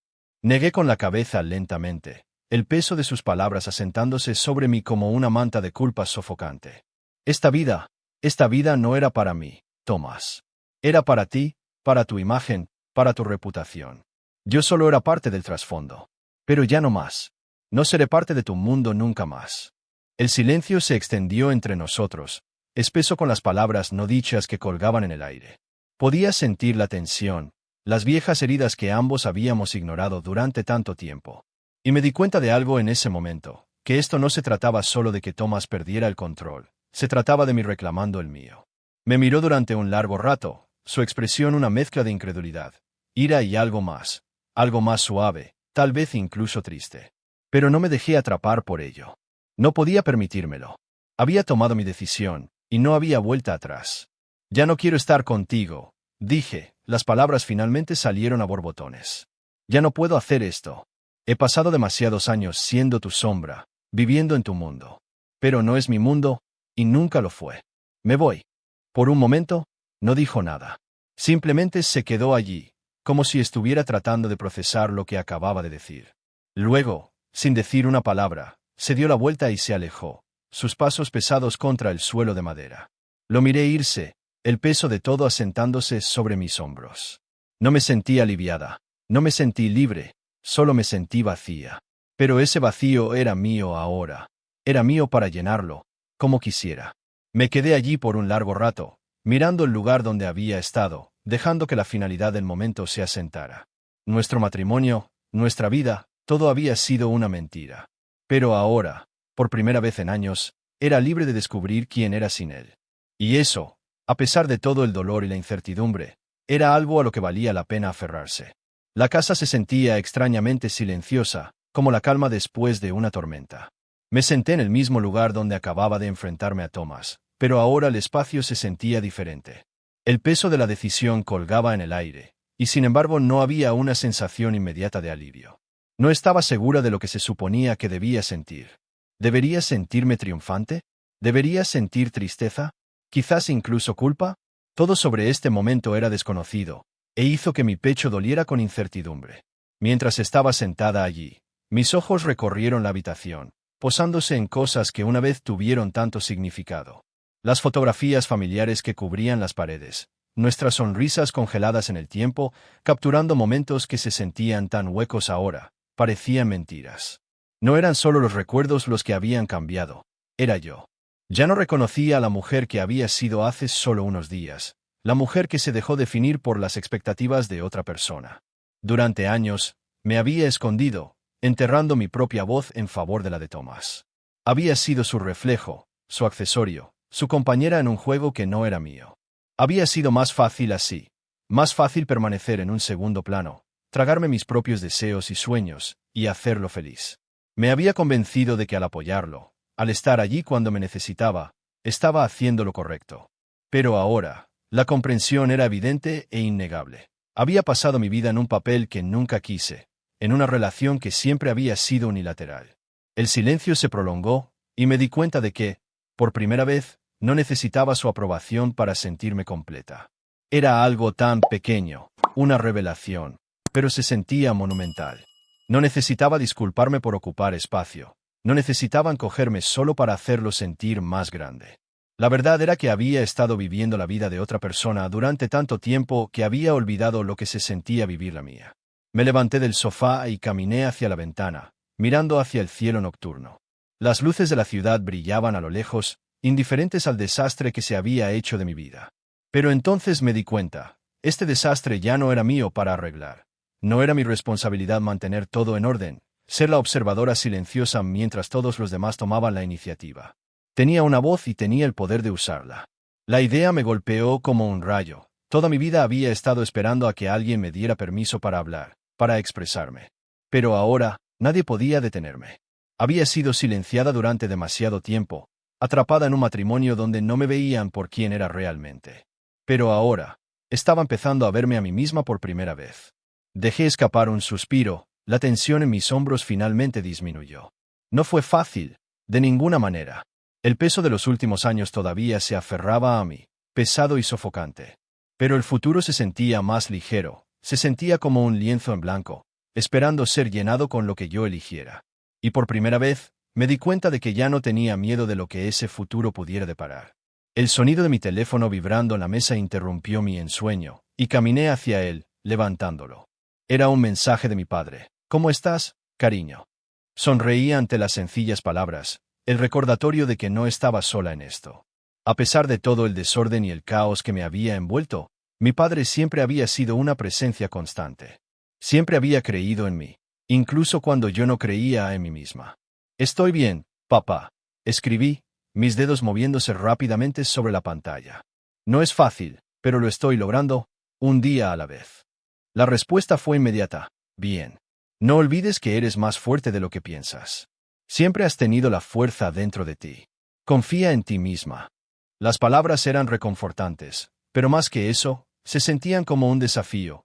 Negué con la cabeza lentamente, el peso de sus palabras asentándose sobre mí como una manta de culpa sofocante. Esta vida no era para mí, Tomás. Era para ti, para tu imagen, para tu reputación. Yo solo era parte del trasfondo. Pero ya no más. No seré parte de tu mundo nunca más. El silencio se extendió entre nosotros, espeso con las palabras no dichas que colgaban en el aire. Podía sentir la tensión, las viejas heridas que ambos habíamos ignorado durante tanto tiempo. Y me di cuenta de algo en ese momento, que esto no se trataba solo de que Tomás perdiera el control, se trataba de mí reclamando el mío. Me miró durante un largo rato, su expresión una mezcla de incredulidad, ira y algo más suave, tal vez incluso triste. Pero no me dejé atrapar por ello. No podía permitírmelo. Había tomado mi decisión, y no había vuelta atrás. «Ya no quiero estar contigo», dije, las palabras finalmente salieron a borbotones. «Ya no puedo hacer esto. He pasado demasiados años siendo tu sombra, viviendo en tu mundo. Pero no es mi mundo, y nunca lo fue. Me voy». Por un momento, no dijo nada. Simplemente se quedó allí, como si estuviera tratando de procesar lo que acababa de decir. Luego, sin decir una palabra, se dio la vuelta y se alejó, sus pasos pesados contra el suelo de madera. Lo miré irse, el peso de todo asentándose sobre mis hombros. No me sentí aliviada, no me sentí libre, solo me sentí vacía. Pero ese vacío era mío ahora. Era mío para llenarlo, como quisiera. Me quedé allí por un largo rato, mirando el lugar donde había estado, dejando que la finalidad del momento se asentara. Nuestro matrimonio, nuestra vida, todo había sido una mentira. Pero ahora, por primera vez en años, era libre de descubrir quién era sin él. Y eso, a pesar de todo el dolor y la incertidumbre, era algo a lo que valía la pena aferrarse. La casa se sentía extrañamente silenciosa, como la calma después de una tormenta. Me senté en el mismo lugar donde acababa de enfrentarme a Tomás, pero ahora el espacio se sentía diferente. El peso de la decisión colgaba en el aire, y sin embargo no había una sensación inmediata de alivio. No estaba segura de lo que se suponía que debía sentir. ¿Debería sentirme triunfante? ¿Debería sentir tristeza? ¿Quizás incluso culpa? Todo sobre este momento era desconocido, e hizo que mi pecho doliera con incertidumbre. Mientras estaba sentada allí, mis ojos recorrieron la habitación, posándose en cosas que una vez tuvieron tanto significado. Las fotografías familiares que cubrían las paredes, nuestras sonrisas congeladas en el tiempo, capturando momentos que se sentían tan huecos ahora, parecían mentiras. No eran solo los recuerdos los que habían cambiado, era yo. Ya no reconocía a la mujer que había sido hace solo unos días, la mujer que se dejó definir por las expectativas de otra persona. Durante años, me había escondido, enterrando mi propia voz en favor de la de Tomás. Había sido su reflejo, su accesorio, su compañera en un juego que no era mío. Había sido más fácil así, más fácil permanecer en un segundo plano, tragarme mis propios deseos y sueños, y hacerlo feliz. Me había convencido de que al apoyarlo, al estar allí cuando me necesitaba, estaba haciendo lo correcto. Pero ahora, La comprensión era evidente e innegable. Había pasado mi vida en un papel que nunca quise, en una relación que siempre había sido unilateral. El silencio se prolongó, y me di cuenta de que, por primera vez, no necesitaba su aprobación para sentirme completa. Era algo tan pequeño, una revelación, pero se sentía monumental. No necesitaba disculparme por ocupar espacio. No necesitaban cogerme solo para hacerlo sentir más grande. La verdad era que había estado viviendo la vida de otra persona durante tanto tiempo que había olvidado lo que se sentía vivir la mía. Me levanté del sofá y caminé hacia la ventana, mirando hacia el cielo nocturno. Las luces de la ciudad brillaban a lo lejos, indiferentes al desastre que se había hecho de mi vida. Pero entonces me di cuenta, este desastre ya no era mío para arreglar. No era mi responsabilidad mantener todo en orden, ser la observadora silenciosa mientras todos los demás tomaban la iniciativa. Tenía una voz y tenía el poder de usarla. La idea me golpeó como un rayo. Toda mi vida había estado esperando a que alguien me diera permiso para hablar, para expresarme. Pero ahora, nadie podía detenerme. Había sido silenciada durante demasiado tiempo, atrapada en un matrimonio donde no me veían por quién era realmente. Pero ahora, estaba empezando a verme a mí misma por primera vez. Dejé escapar un suspiro, la tensión en mis hombros finalmente disminuyó. No fue fácil, de ninguna manera. El peso de los últimos años todavía se aferraba a mí, pesado y sofocante. Pero el futuro se sentía más ligero, se sentía como un lienzo en blanco, esperando ser llenado con lo que yo eligiera. Y por primera vez, me di cuenta de que ya no tenía miedo de lo que ese futuro pudiera deparar. El sonido de mi teléfono vibrando en la mesa interrumpió mi ensueño, y caminé hacia él, levantándolo. Era un mensaje de mi padre. ¿Cómo estás, cariño? Sonreí ante las sencillas palabras, el recordatorio de que no estaba sola en esto. A pesar de todo el desorden y el caos que me había envuelto, mi padre siempre había sido una presencia constante. Siempre había creído en mí, incluso cuando yo no creía en mí misma. Estoy bien, papá, escribí, mis dedos moviéndose rápidamente sobre la pantalla. No es fácil, pero lo estoy logrando, un día a la vez. La respuesta fue inmediata. Bien. No olvides que eres más fuerte de lo que piensas. Siempre has tenido la fuerza dentro de ti. Confía en ti misma. Las palabras eran reconfortantes, pero más que eso, se sentían como un desafío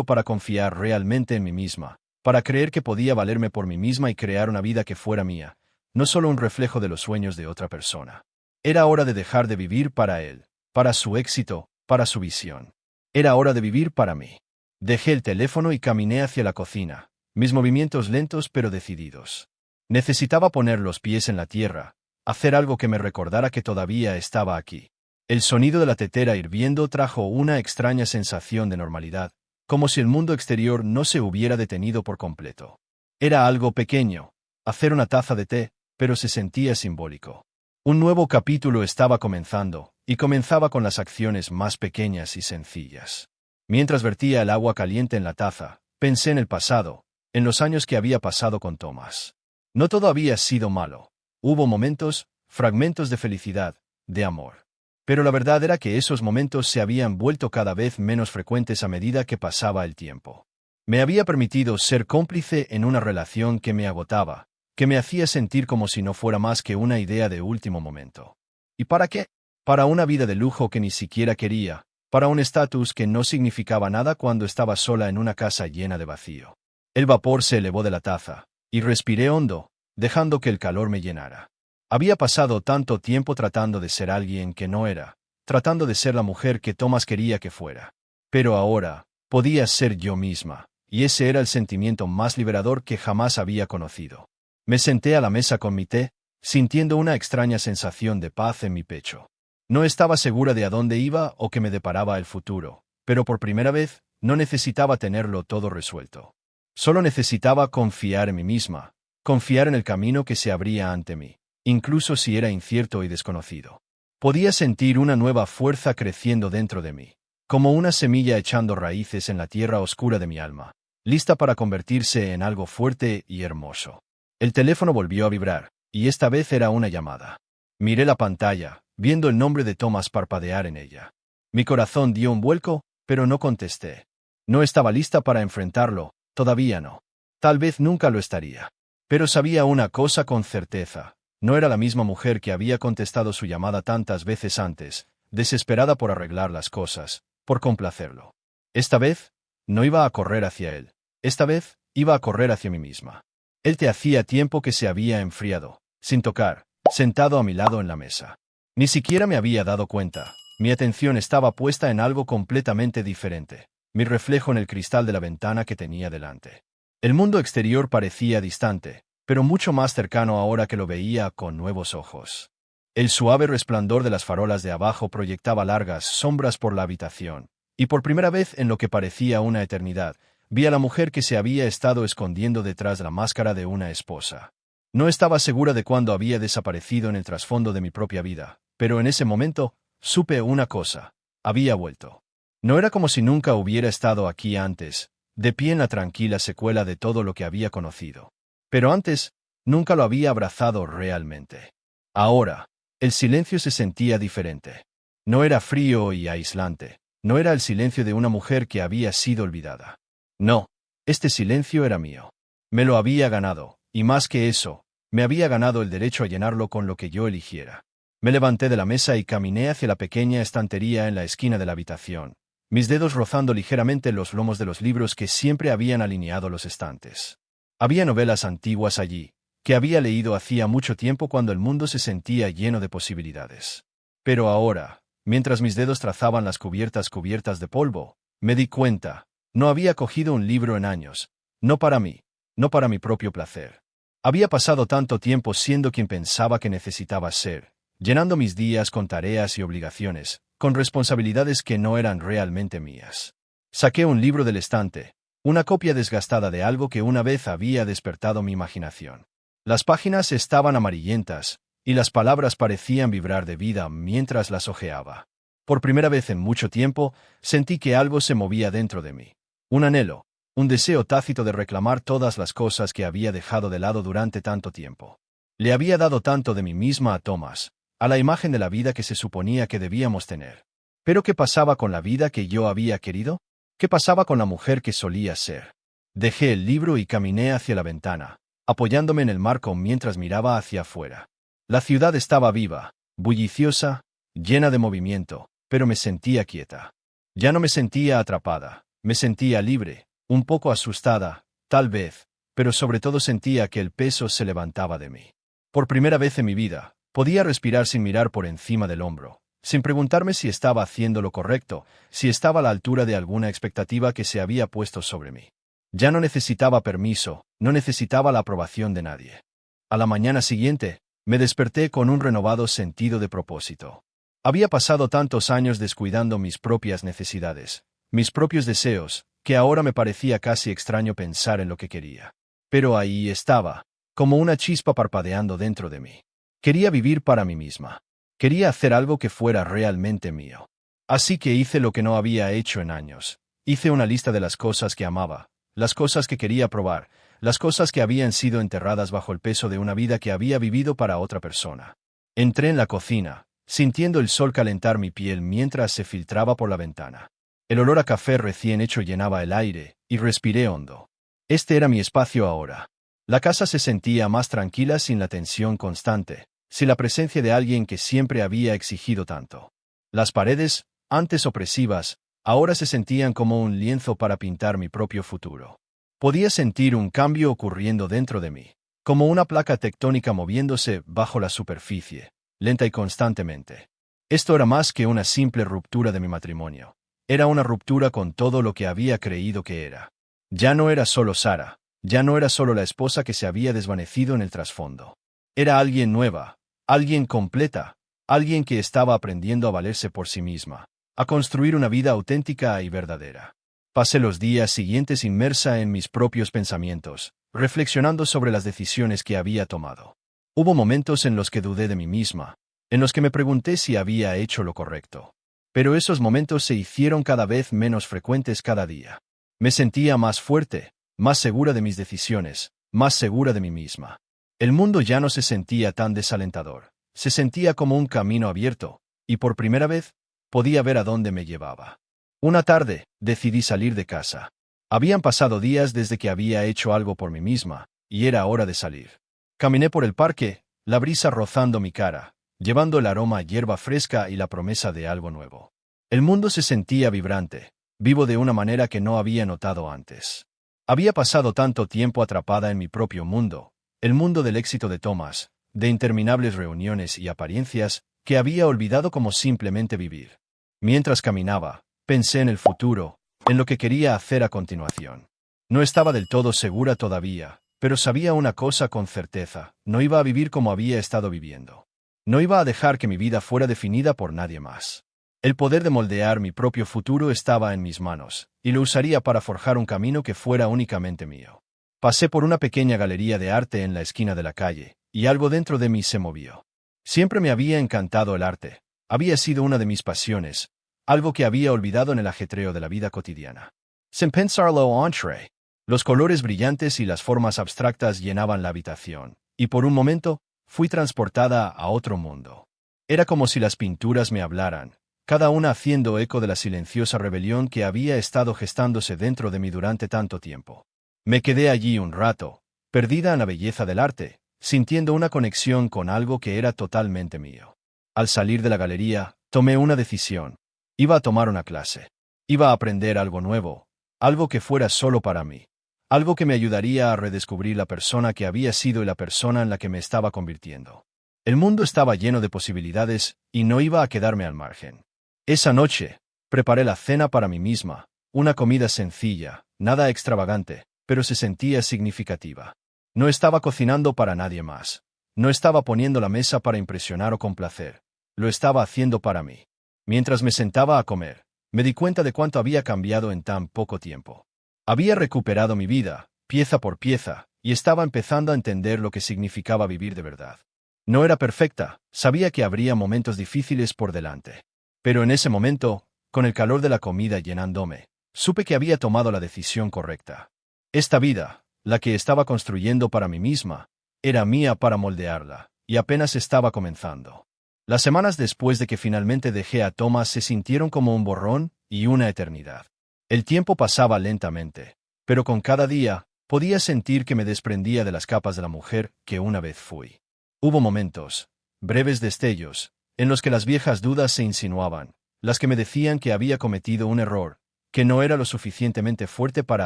para confiar realmente en mí misma, para creer que podía valerme por mí misma y crear una vida que fuera mía, no solo un reflejo de los sueños de otra persona. Era hora de dejar de vivir para él, para su éxito, para su visión. Era hora de vivir para mí. Dejé el teléfono y caminé hacia la cocina, mis movimientos lentos pero decididos. Necesitaba poner los pies en la tierra, hacer algo que me recordara que todavía estaba aquí. El sonido de la tetera hirviendo trajo una extraña sensación de normalidad, como si el mundo exterior no se hubiera detenido por completo. Era algo pequeño, hacer una taza de té, pero se sentía simbólico. Un nuevo capítulo estaba comenzando, y comenzaba con las acciones más pequeñas y sencillas. Mientras vertía el agua caliente en la taza, pensé en el pasado, en los años que había pasado con Thomas. No todo había sido malo. Hubo momentos, fragmentos de felicidad, de amor. Pero la verdad era que esos momentos se habían vuelto cada vez menos frecuentes a medida que pasaba el tiempo. Me había permitido ser cómplice en una relación que me agotaba, que me hacía sentir como si no fuera más que una idea de último momento. ¿Y para qué? Para una vida de lujo que ni siquiera quería, para un estatus que no significaba nada cuando estaba sola en una casa llena de vacío. El vapor se elevó de la taza, y respiré hondo, dejando que el calor me llenara. Había pasado tanto tiempo tratando de ser alguien que no era, tratando de ser la mujer que Thomas quería que fuera. Pero ahora, podía ser yo misma, y ese era el sentimiento más liberador que jamás había conocido. Me senté a la mesa con mi té, sintiendo una extraña sensación de paz en mi pecho. No estaba segura de a dónde iba o qué me deparaba el futuro, pero por primera vez, no necesitaba tenerlo todo resuelto. Solo necesitaba confiar en mí misma, confiar en el camino que se abría ante mí, incluso si era incierto y desconocido. Podía sentir una nueva fuerza creciendo dentro de mí, como una semilla echando raíces en la tierra oscura de mi alma, lista para convertirse en algo fuerte y hermoso. El teléfono volvió a vibrar, y esta vez era una llamada. Miré la pantalla, viendo el nombre de Thomas parpadear en ella. Mi corazón dio un vuelco, pero no contesté. No estaba lista para enfrentarlo, todavía no. Tal vez nunca lo estaría. Pero sabía una cosa con certeza. No era la misma mujer que había contestado su llamada tantas veces antes, desesperada por arreglar las cosas, por complacerlo. Esta vez, no iba a correr hacia él. Esta vez, iba a correr hacia mí misma. Él te hacía tiempo que se había enfriado, sin tocar, sentado a mi lado en la mesa. Ni siquiera me había dado cuenta. Mi atención estaba puesta en algo completamente diferente. Mi reflejo en el cristal de la ventana que tenía delante. El mundo exterior parecía distante, pero mucho más cercano ahora que lo veía con nuevos ojos. El suave resplandor de las farolas de abajo proyectaba largas sombras por la habitación, y por primera vez en lo que parecía una eternidad, vi a la mujer que se había estado escondiendo detrás de la máscara de una esposa. No estaba segura de cuándo había desaparecido en el trasfondo de mi propia vida, pero en ese momento, supe una cosa: había vuelto. No era como si nunca hubiera estado aquí antes, de pie en la tranquila secuela de todo lo que había conocido. Pero antes, nunca lo había abrazado realmente. Ahora, el silencio se sentía diferente. No era frío y aislante. No era el silencio de una mujer que había sido olvidada. No, este silencio era mío. Me lo había ganado, y más que eso, me había ganado el derecho a llenarlo con lo que yo eligiera. Me levanté de la mesa y caminé hacia la pequeña estantería en la esquina de la habitación, mis dedos rozando ligeramente los lomos de los libros que siempre habían alineado los estantes. Había novelas antiguas allí, que había leído hacía mucho tiempo cuando el mundo se sentía lleno de posibilidades. Pero ahora, mientras mis dedos trazaban las cubiertas de polvo, me di cuenta: no había cogido un libro en años, no para mí, no para mi propio placer. Había pasado tanto tiempo siendo quien pensaba que necesitaba ser, llenando mis días con tareas y obligaciones, con responsabilidades que no eran realmente mías. Saqué un libro del estante, una copia desgastada de algo que una vez había despertado mi imaginación. Las páginas estaban amarillentas, y las palabras parecían vibrar de vida mientras las hojeaba. Por primera vez en mucho tiempo, sentí que algo se movía dentro de mí. Un anhelo, un deseo tácito de reclamar todas las cosas que había dejado de lado durante tanto tiempo. Le había dado tanto de mí misma a Thomas, a la imagen de la vida que se suponía que debíamos tener. ¿Pero qué pasaba con la vida que yo había querido? ¿Qué pasaba con la mujer que solía ser? Dejé el libro y caminé hacia la ventana, apoyándome en el marco mientras miraba hacia afuera. La ciudad estaba viva, bulliciosa, llena de movimiento, pero me sentía quieta. Ya no me sentía atrapada, me sentía libre, un poco asustada, tal vez, pero sobre todo sentía que el peso se levantaba de mí. Por primera vez en mi vida, podía respirar sin mirar por encima del hombro, sin preguntarme si estaba haciendo lo correcto, si estaba a la altura de alguna expectativa que se había puesto sobre mí. Ya no necesitaba permiso, no necesitaba la aprobación de nadie. A la mañana siguiente, me desperté con un renovado sentido de propósito. Había pasado tantos años descuidando mis propias necesidades, mis propios deseos, que ahora me parecía casi extraño pensar en lo que quería. Pero ahí estaba, como una chispa parpadeando dentro de mí. Quería vivir para mí misma. Quería hacer algo que fuera realmente mío. Así que hice lo que no había hecho en años. Hice una lista de las cosas que amaba, las cosas que quería probar, las cosas que habían sido enterradas bajo el peso de una vida que había vivido para otra persona. Entré en la cocina, sintiendo el sol calentar mi piel mientras se filtraba por la ventana. El olor a café recién hecho llenaba el aire, y respiré hondo. Este era mi espacio ahora. La casa se sentía más tranquila sin la tensión constante, sin la presencia de alguien que siempre había exigido tanto. Las paredes, antes opresivas, ahora se sentían como un lienzo para pintar mi propio futuro. Podía sentir un cambio ocurriendo dentro de mí, como una placa tectónica moviéndose bajo la superficie, lenta y constantemente. Esto era más que una simple ruptura de mi matrimonio. Era una ruptura con todo lo que había creído que era. Ya no era solo Sara, ya no era solo la esposa que se había desvanecido en el trasfondo. Era alguien nueva, alguien completa, alguien que estaba aprendiendo a valerse por sí misma, a construir una vida auténtica y verdadera. Pasé los días siguientes inmersa en mis propios pensamientos, reflexionando sobre las decisiones que había tomado. Hubo momentos en los que dudé de mí misma, en los que me pregunté si había hecho lo correcto. Pero esos momentos se hicieron cada vez menos frecuentes cada día. Me sentía más fuerte, más segura de mis decisiones, más segura de mí misma. El mundo ya no se sentía tan desalentador, se sentía como un camino abierto, y por primera vez, podía ver a dónde me llevaba. Una tarde, decidí salir de casa. Habían pasado días desde que había hecho algo por mí misma, y era hora de salir. Caminé por el parque, la brisa rozando mi cara, llevando el aroma a hierba fresca y la promesa de algo nuevo. El mundo se sentía vibrante, vivo de una manera que no había notado antes. Había pasado tanto tiempo atrapada en mi propio mundo, el mundo del éxito de Thomas, de interminables reuniones y apariencias, que había olvidado cómo simplemente vivir. Mientras caminaba, pensé en el futuro, en lo que quería hacer a continuación. No estaba del todo segura todavía, pero sabía una cosa con certeza: no iba a vivir como había estado viviendo. No iba a dejar que mi vida fuera definida por nadie más. El poder de moldear mi propio futuro estaba en mis manos, y lo usaría para forjar un camino que fuera únicamente mío. Pasé por una pequeña galería de arte en la esquina de la calle, y algo dentro de mí se movió. Siempre me había encantado el arte, había sido una de mis pasiones, algo que había olvidado en el ajetreo de la vida cotidiana. Sin pensarlo entre. Los colores brillantes y las formas abstractas llenaban la habitación, y por un momento, fui transportada a otro mundo. Era como si las pinturas me hablaran, cada una haciendo eco de la silenciosa rebelión que había estado gestándose dentro de mí durante tanto tiempo. Me quedé allí un rato, perdida en la belleza del arte, sintiendo una conexión con algo que era totalmente mío. Al salir de la galería, tomé una decisión. Iba a tomar una clase. Iba a aprender algo nuevo, algo que fuera solo para mí. Algo que me ayudaría a redescubrir la persona que había sido y la persona en la que me estaba convirtiendo. El mundo estaba lleno de posibilidades, y no iba a quedarme al margen. Esa noche, preparé la cena para mí misma, una comida sencilla, nada extravagante, pero se sentía significativa. No estaba cocinando para nadie más. No estaba poniendo la mesa para impresionar o complacer. Lo estaba haciendo para mí. Mientras me sentaba a comer, me di cuenta de cuánto había cambiado en tan poco tiempo. Había recuperado mi vida, pieza por pieza, y estaba empezando a entender lo que significaba vivir de verdad. No era perfecta, sabía que habría momentos difíciles por delante. Pero en ese momento, con el calor de la comida llenándome, supe que había tomado la decisión correcta. Esta vida, la que estaba construyendo para mí misma, era mía para moldearla, y apenas estaba comenzando. Las semanas después de que finalmente dejé a Thomas se sintieron como un borrón y una eternidad. El tiempo pasaba lentamente, pero con cada día, podía sentir que me desprendía de las capas de la mujer que una vez fui. Hubo momentos, breves destellos, en los que las viejas dudas se insinuaban, las que me decían que había cometido un error, que no era lo suficientemente fuerte para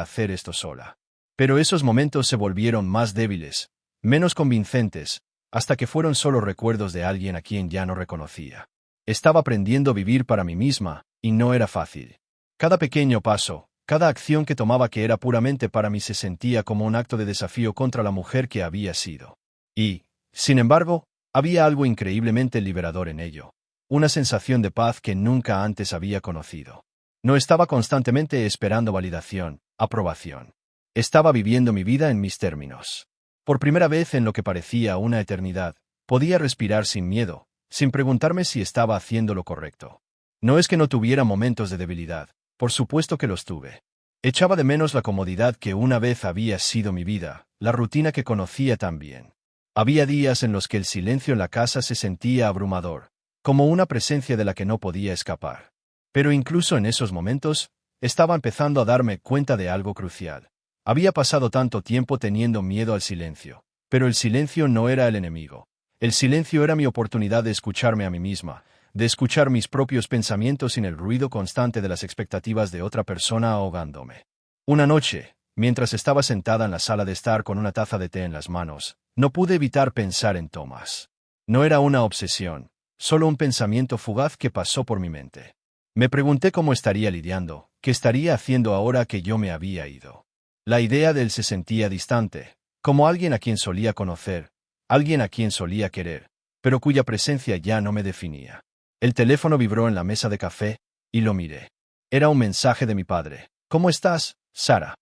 hacer esto sola. Pero esos momentos se volvieron más débiles, menos convincentes, hasta que fueron solo recuerdos de alguien a quien ya no reconocía. Estaba aprendiendo a vivir para mí misma, y no era fácil. Cada pequeño paso, cada acción que tomaba que era puramente para mí se sentía como un acto de desafío contra la mujer que había sido. Y, sin embargo, había algo increíblemente liberador en ello. Una sensación de paz que nunca antes había conocido. No estaba constantemente esperando validación, aprobación. Estaba viviendo mi vida en mis términos. Por primera vez en lo que parecía una eternidad, podía respirar sin miedo, sin preguntarme si estaba haciendo lo correcto. No es que no tuviera momentos de debilidad, por supuesto que los tuve. Echaba de menos la comodidad que una vez había sido mi vida, la rutina que conocía tan bien. Había días en los que el silencio en la casa se sentía abrumador, como una presencia de la que no podía escapar. Pero incluso en esos momentos, estaba empezando a darme cuenta de algo crucial. Había pasado tanto tiempo teniendo miedo al silencio, pero el silencio no era el enemigo. El silencio era mi oportunidad de escucharme a mí misma, de escuchar mis propios pensamientos sin el ruido constante de las expectativas de otra persona ahogándome. Una noche, mientras estaba sentada en la sala de estar con una taza de té en las manos, no pude evitar pensar en Thomas. No era una obsesión, solo un pensamiento fugaz que pasó por mi mente. Me pregunté cómo estaría lidiando, qué estaría haciendo ahora que yo me había ido. La idea de él se sentía distante, como alguien a quien solía conocer, alguien a quien solía querer, pero cuya presencia ya no me definía. El teléfono vibró en la mesa de café, y lo miré. Era un mensaje de mi padre. ¿Cómo estás, Sara?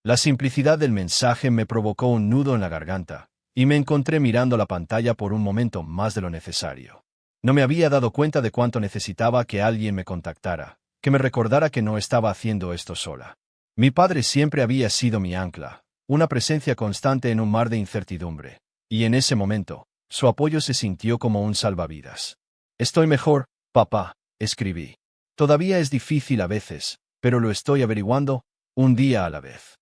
La simplicidad del mensaje me provocó un nudo en la garganta, y me encontré mirando la pantalla por un momento más de lo necesario. No me había dado cuenta de cuánto necesitaba que alguien me contactara, que me recordara que no estaba haciendo esto sola. Mi padre siempre había sido mi ancla, una presencia constante en un mar de incertidumbre, y en ese momento, su apoyo se sintió como un salvavidas. Estoy mejor, papá, escribí. Todavía es difícil a veces, pero lo estoy averiguando, un día a la vez.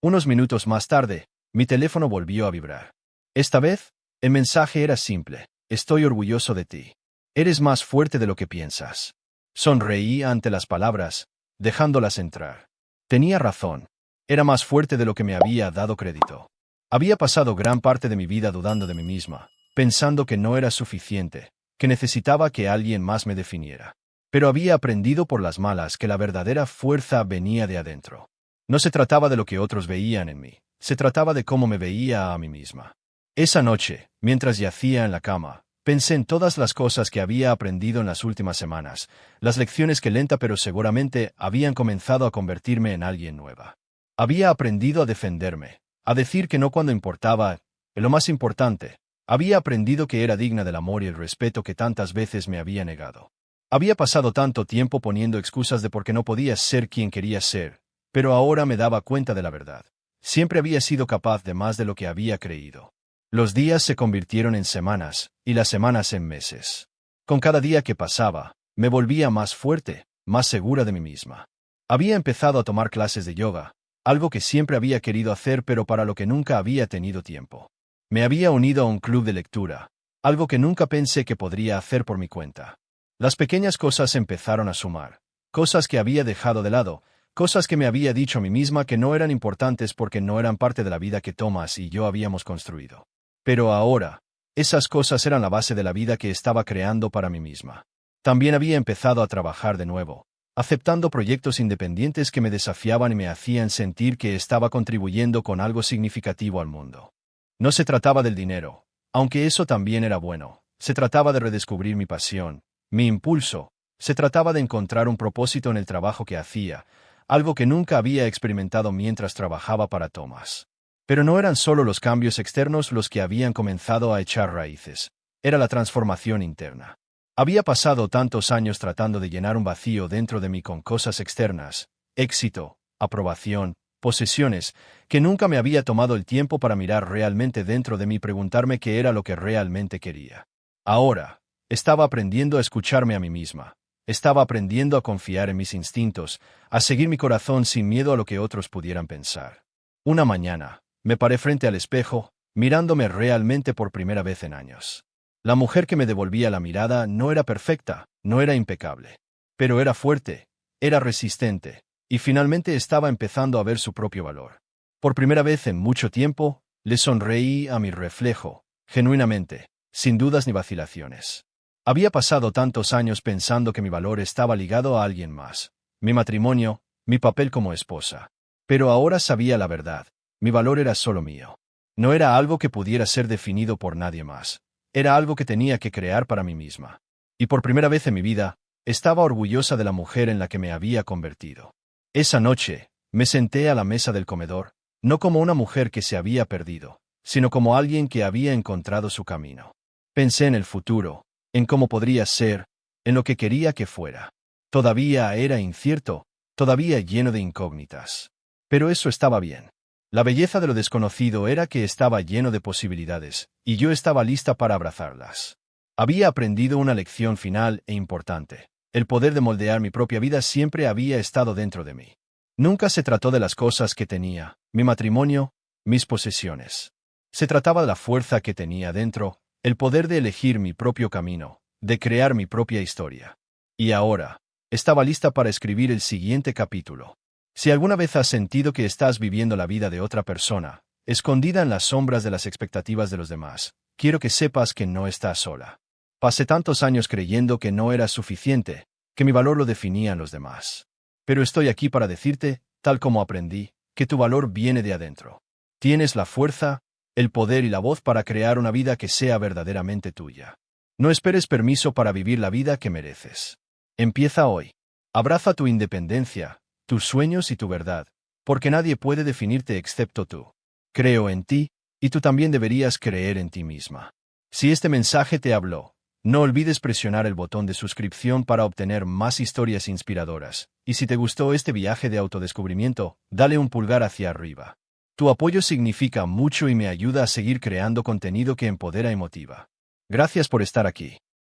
Unos minutos más tarde, mi teléfono volvió a vibrar. Esta vez, el mensaje era simple. estoy orgulloso de ti. Eres más fuerte de lo que piensas. Sonreí ante las palabras, dejándolas entrar. Tenía razón. Era más fuerte de lo que me había dado crédito. Había pasado gran parte de mi vida dudando de mí misma, pensando que no era suficiente, que necesitaba que alguien más me definiera. Pero había aprendido por las malas que la verdadera fuerza venía de adentro. No se trataba de lo que otros veían en mí, se trataba de cómo me veía a mí misma. Esa noche, mientras yacía en la cama, pensé en todas las cosas que había aprendido en las últimas semanas, las lecciones que lenta pero seguramente habían comenzado a convertirme en alguien nueva. Había aprendido a defenderme, a decir que no cuando importaba, y lo más importante, había aprendido que era digna del amor y el respeto que tantas veces me había negado. Había pasado tanto tiempo poniendo excusas de por qué no podía ser quien quería ser, pero ahora me daba cuenta de la verdad. Siempre había sido capaz de más de lo que había creído. Los días se convirtieron en semanas, y las semanas en meses. Con cada día que pasaba, me volvía más fuerte, más segura de mí misma. Había empezado a tomar clases de yoga, algo que siempre había querido hacer pero para lo que nunca había tenido tiempo. Me había unido a un club de lectura, algo que nunca pensé que podría hacer por mi cuenta. Las pequeñas cosas empezaron a sumar, cosas que había dejado de lado, cosas que me había dicho a mí misma que no eran importantes porque no eran parte de la vida que Thomas y yo habíamos construido. Pero ahora, esas cosas eran la base de la vida que estaba creando para mí misma. También había empezado a trabajar de nuevo, aceptando proyectos independientes que me desafiaban y me hacían sentir que estaba contribuyendo con algo significativo al mundo. No se trataba del dinero, aunque eso también era bueno, se trataba de redescubrir mi pasión, mi impulso, se trataba de encontrar un propósito en el trabajo que hacía, algo que nunca había experimentado mientras trabajaba para Thomas. Pero no eran solo los cambios externos los que habían comenzado a echar raíces, era la transformación interna. Había pasado tantos años tratando de llenar un vacío dentro de mí con cosas externas, éxito, aprobación, posesiones, que nunca me había tomado el tiempo para mirar realmente dentro de mí y preguntarme qué era lo que realmente quería. Ahora, estaba aprendiendo a escucharme a mí misma, estaba aprendiendo a confiar en mis instintos, a seguir mi corazón sin miedo a lo que otros pudieran pensar. Una mañana, me paré frente al espejo, mirándome realmente por primera vez en años. La mujer que me devolvía la mirada no era perfecta, no era impecable, pero era fuerte, era resistente, y finalmente estaba empezando a ver su propio valor. Por primera vez en mucho tiempo, le sonreí a mi reflejo, genuinamente, sin dudas ni vacilaciones. Había pasado tantos años pensando que mi valor estaba ligado a alguien más, mi matrimonio, mi papel como esposa. Pero ahora sabía la verdad, mi valor era solo mío. No era algo que pudiera ser definido por nadie más. Era algo que tenía que crear para mí misma. Y por primera vez en mi vida, estaba orgullosa de la mujer en la que me había convertido. Esa noche, me senté a la mesa del comedor, no como una mujer que se había perdido, sino como alguien que había encontrado su camino. Pensé en el futuro, en cómo podría ser, en lo que quería que fuera. Todavía era incierto, todavía lleno de incógnitas. Pero eso estaba bien. La belleza de lo desconocido era que estaba lleno de posibilidades, y yo estaba lista para abrazarlas. Había aprendido una lección final e importante. El poder de moldear mi propia vida siempre había estado dentro de mí. Nunca se trató de las cosas que tenía, mi matrimonio, mis posesiones. Se trataba de la fuerza que tenía dentro, el poder de elegir mi propio camino, de crear mi propia historia. Y ahora, estaba lista para escribir el siguiente capítulo. Si alguna vez has sentido que estás viviendo la vida de otra persona, escondida en las sombras de las expectativas de los demás, quiero que sepas que no estás sola. Pasé tantos años creyendo que no era suficiente, que mi valor lo definían los demás. Pero estoy aquí para decirte, tal como aprendí, que tu valor viene de adentro. Tienes la fuerza, el poder y la voz para crear una vida que sea verdaderamente tuya. No esperes permiso para vivir la vida que mereces. Empieza hoy. Abraza tu independencia, tus sueños y tu verdad, porque nadie puede definirte excepto tú. Creo en ti, y tú también deberías creer en ti misma. Si este mensaje te habló, no olvides presionar el botón de suscripción para obtener más historias inspiradoras, y si te gustó este viaje de autodescubrimiento, dale un pulgar hacia arriba. Tu apoyo significa mucho y me ayuda a seguir creando contenido que empodera y motiva. Gracias por estar aquí.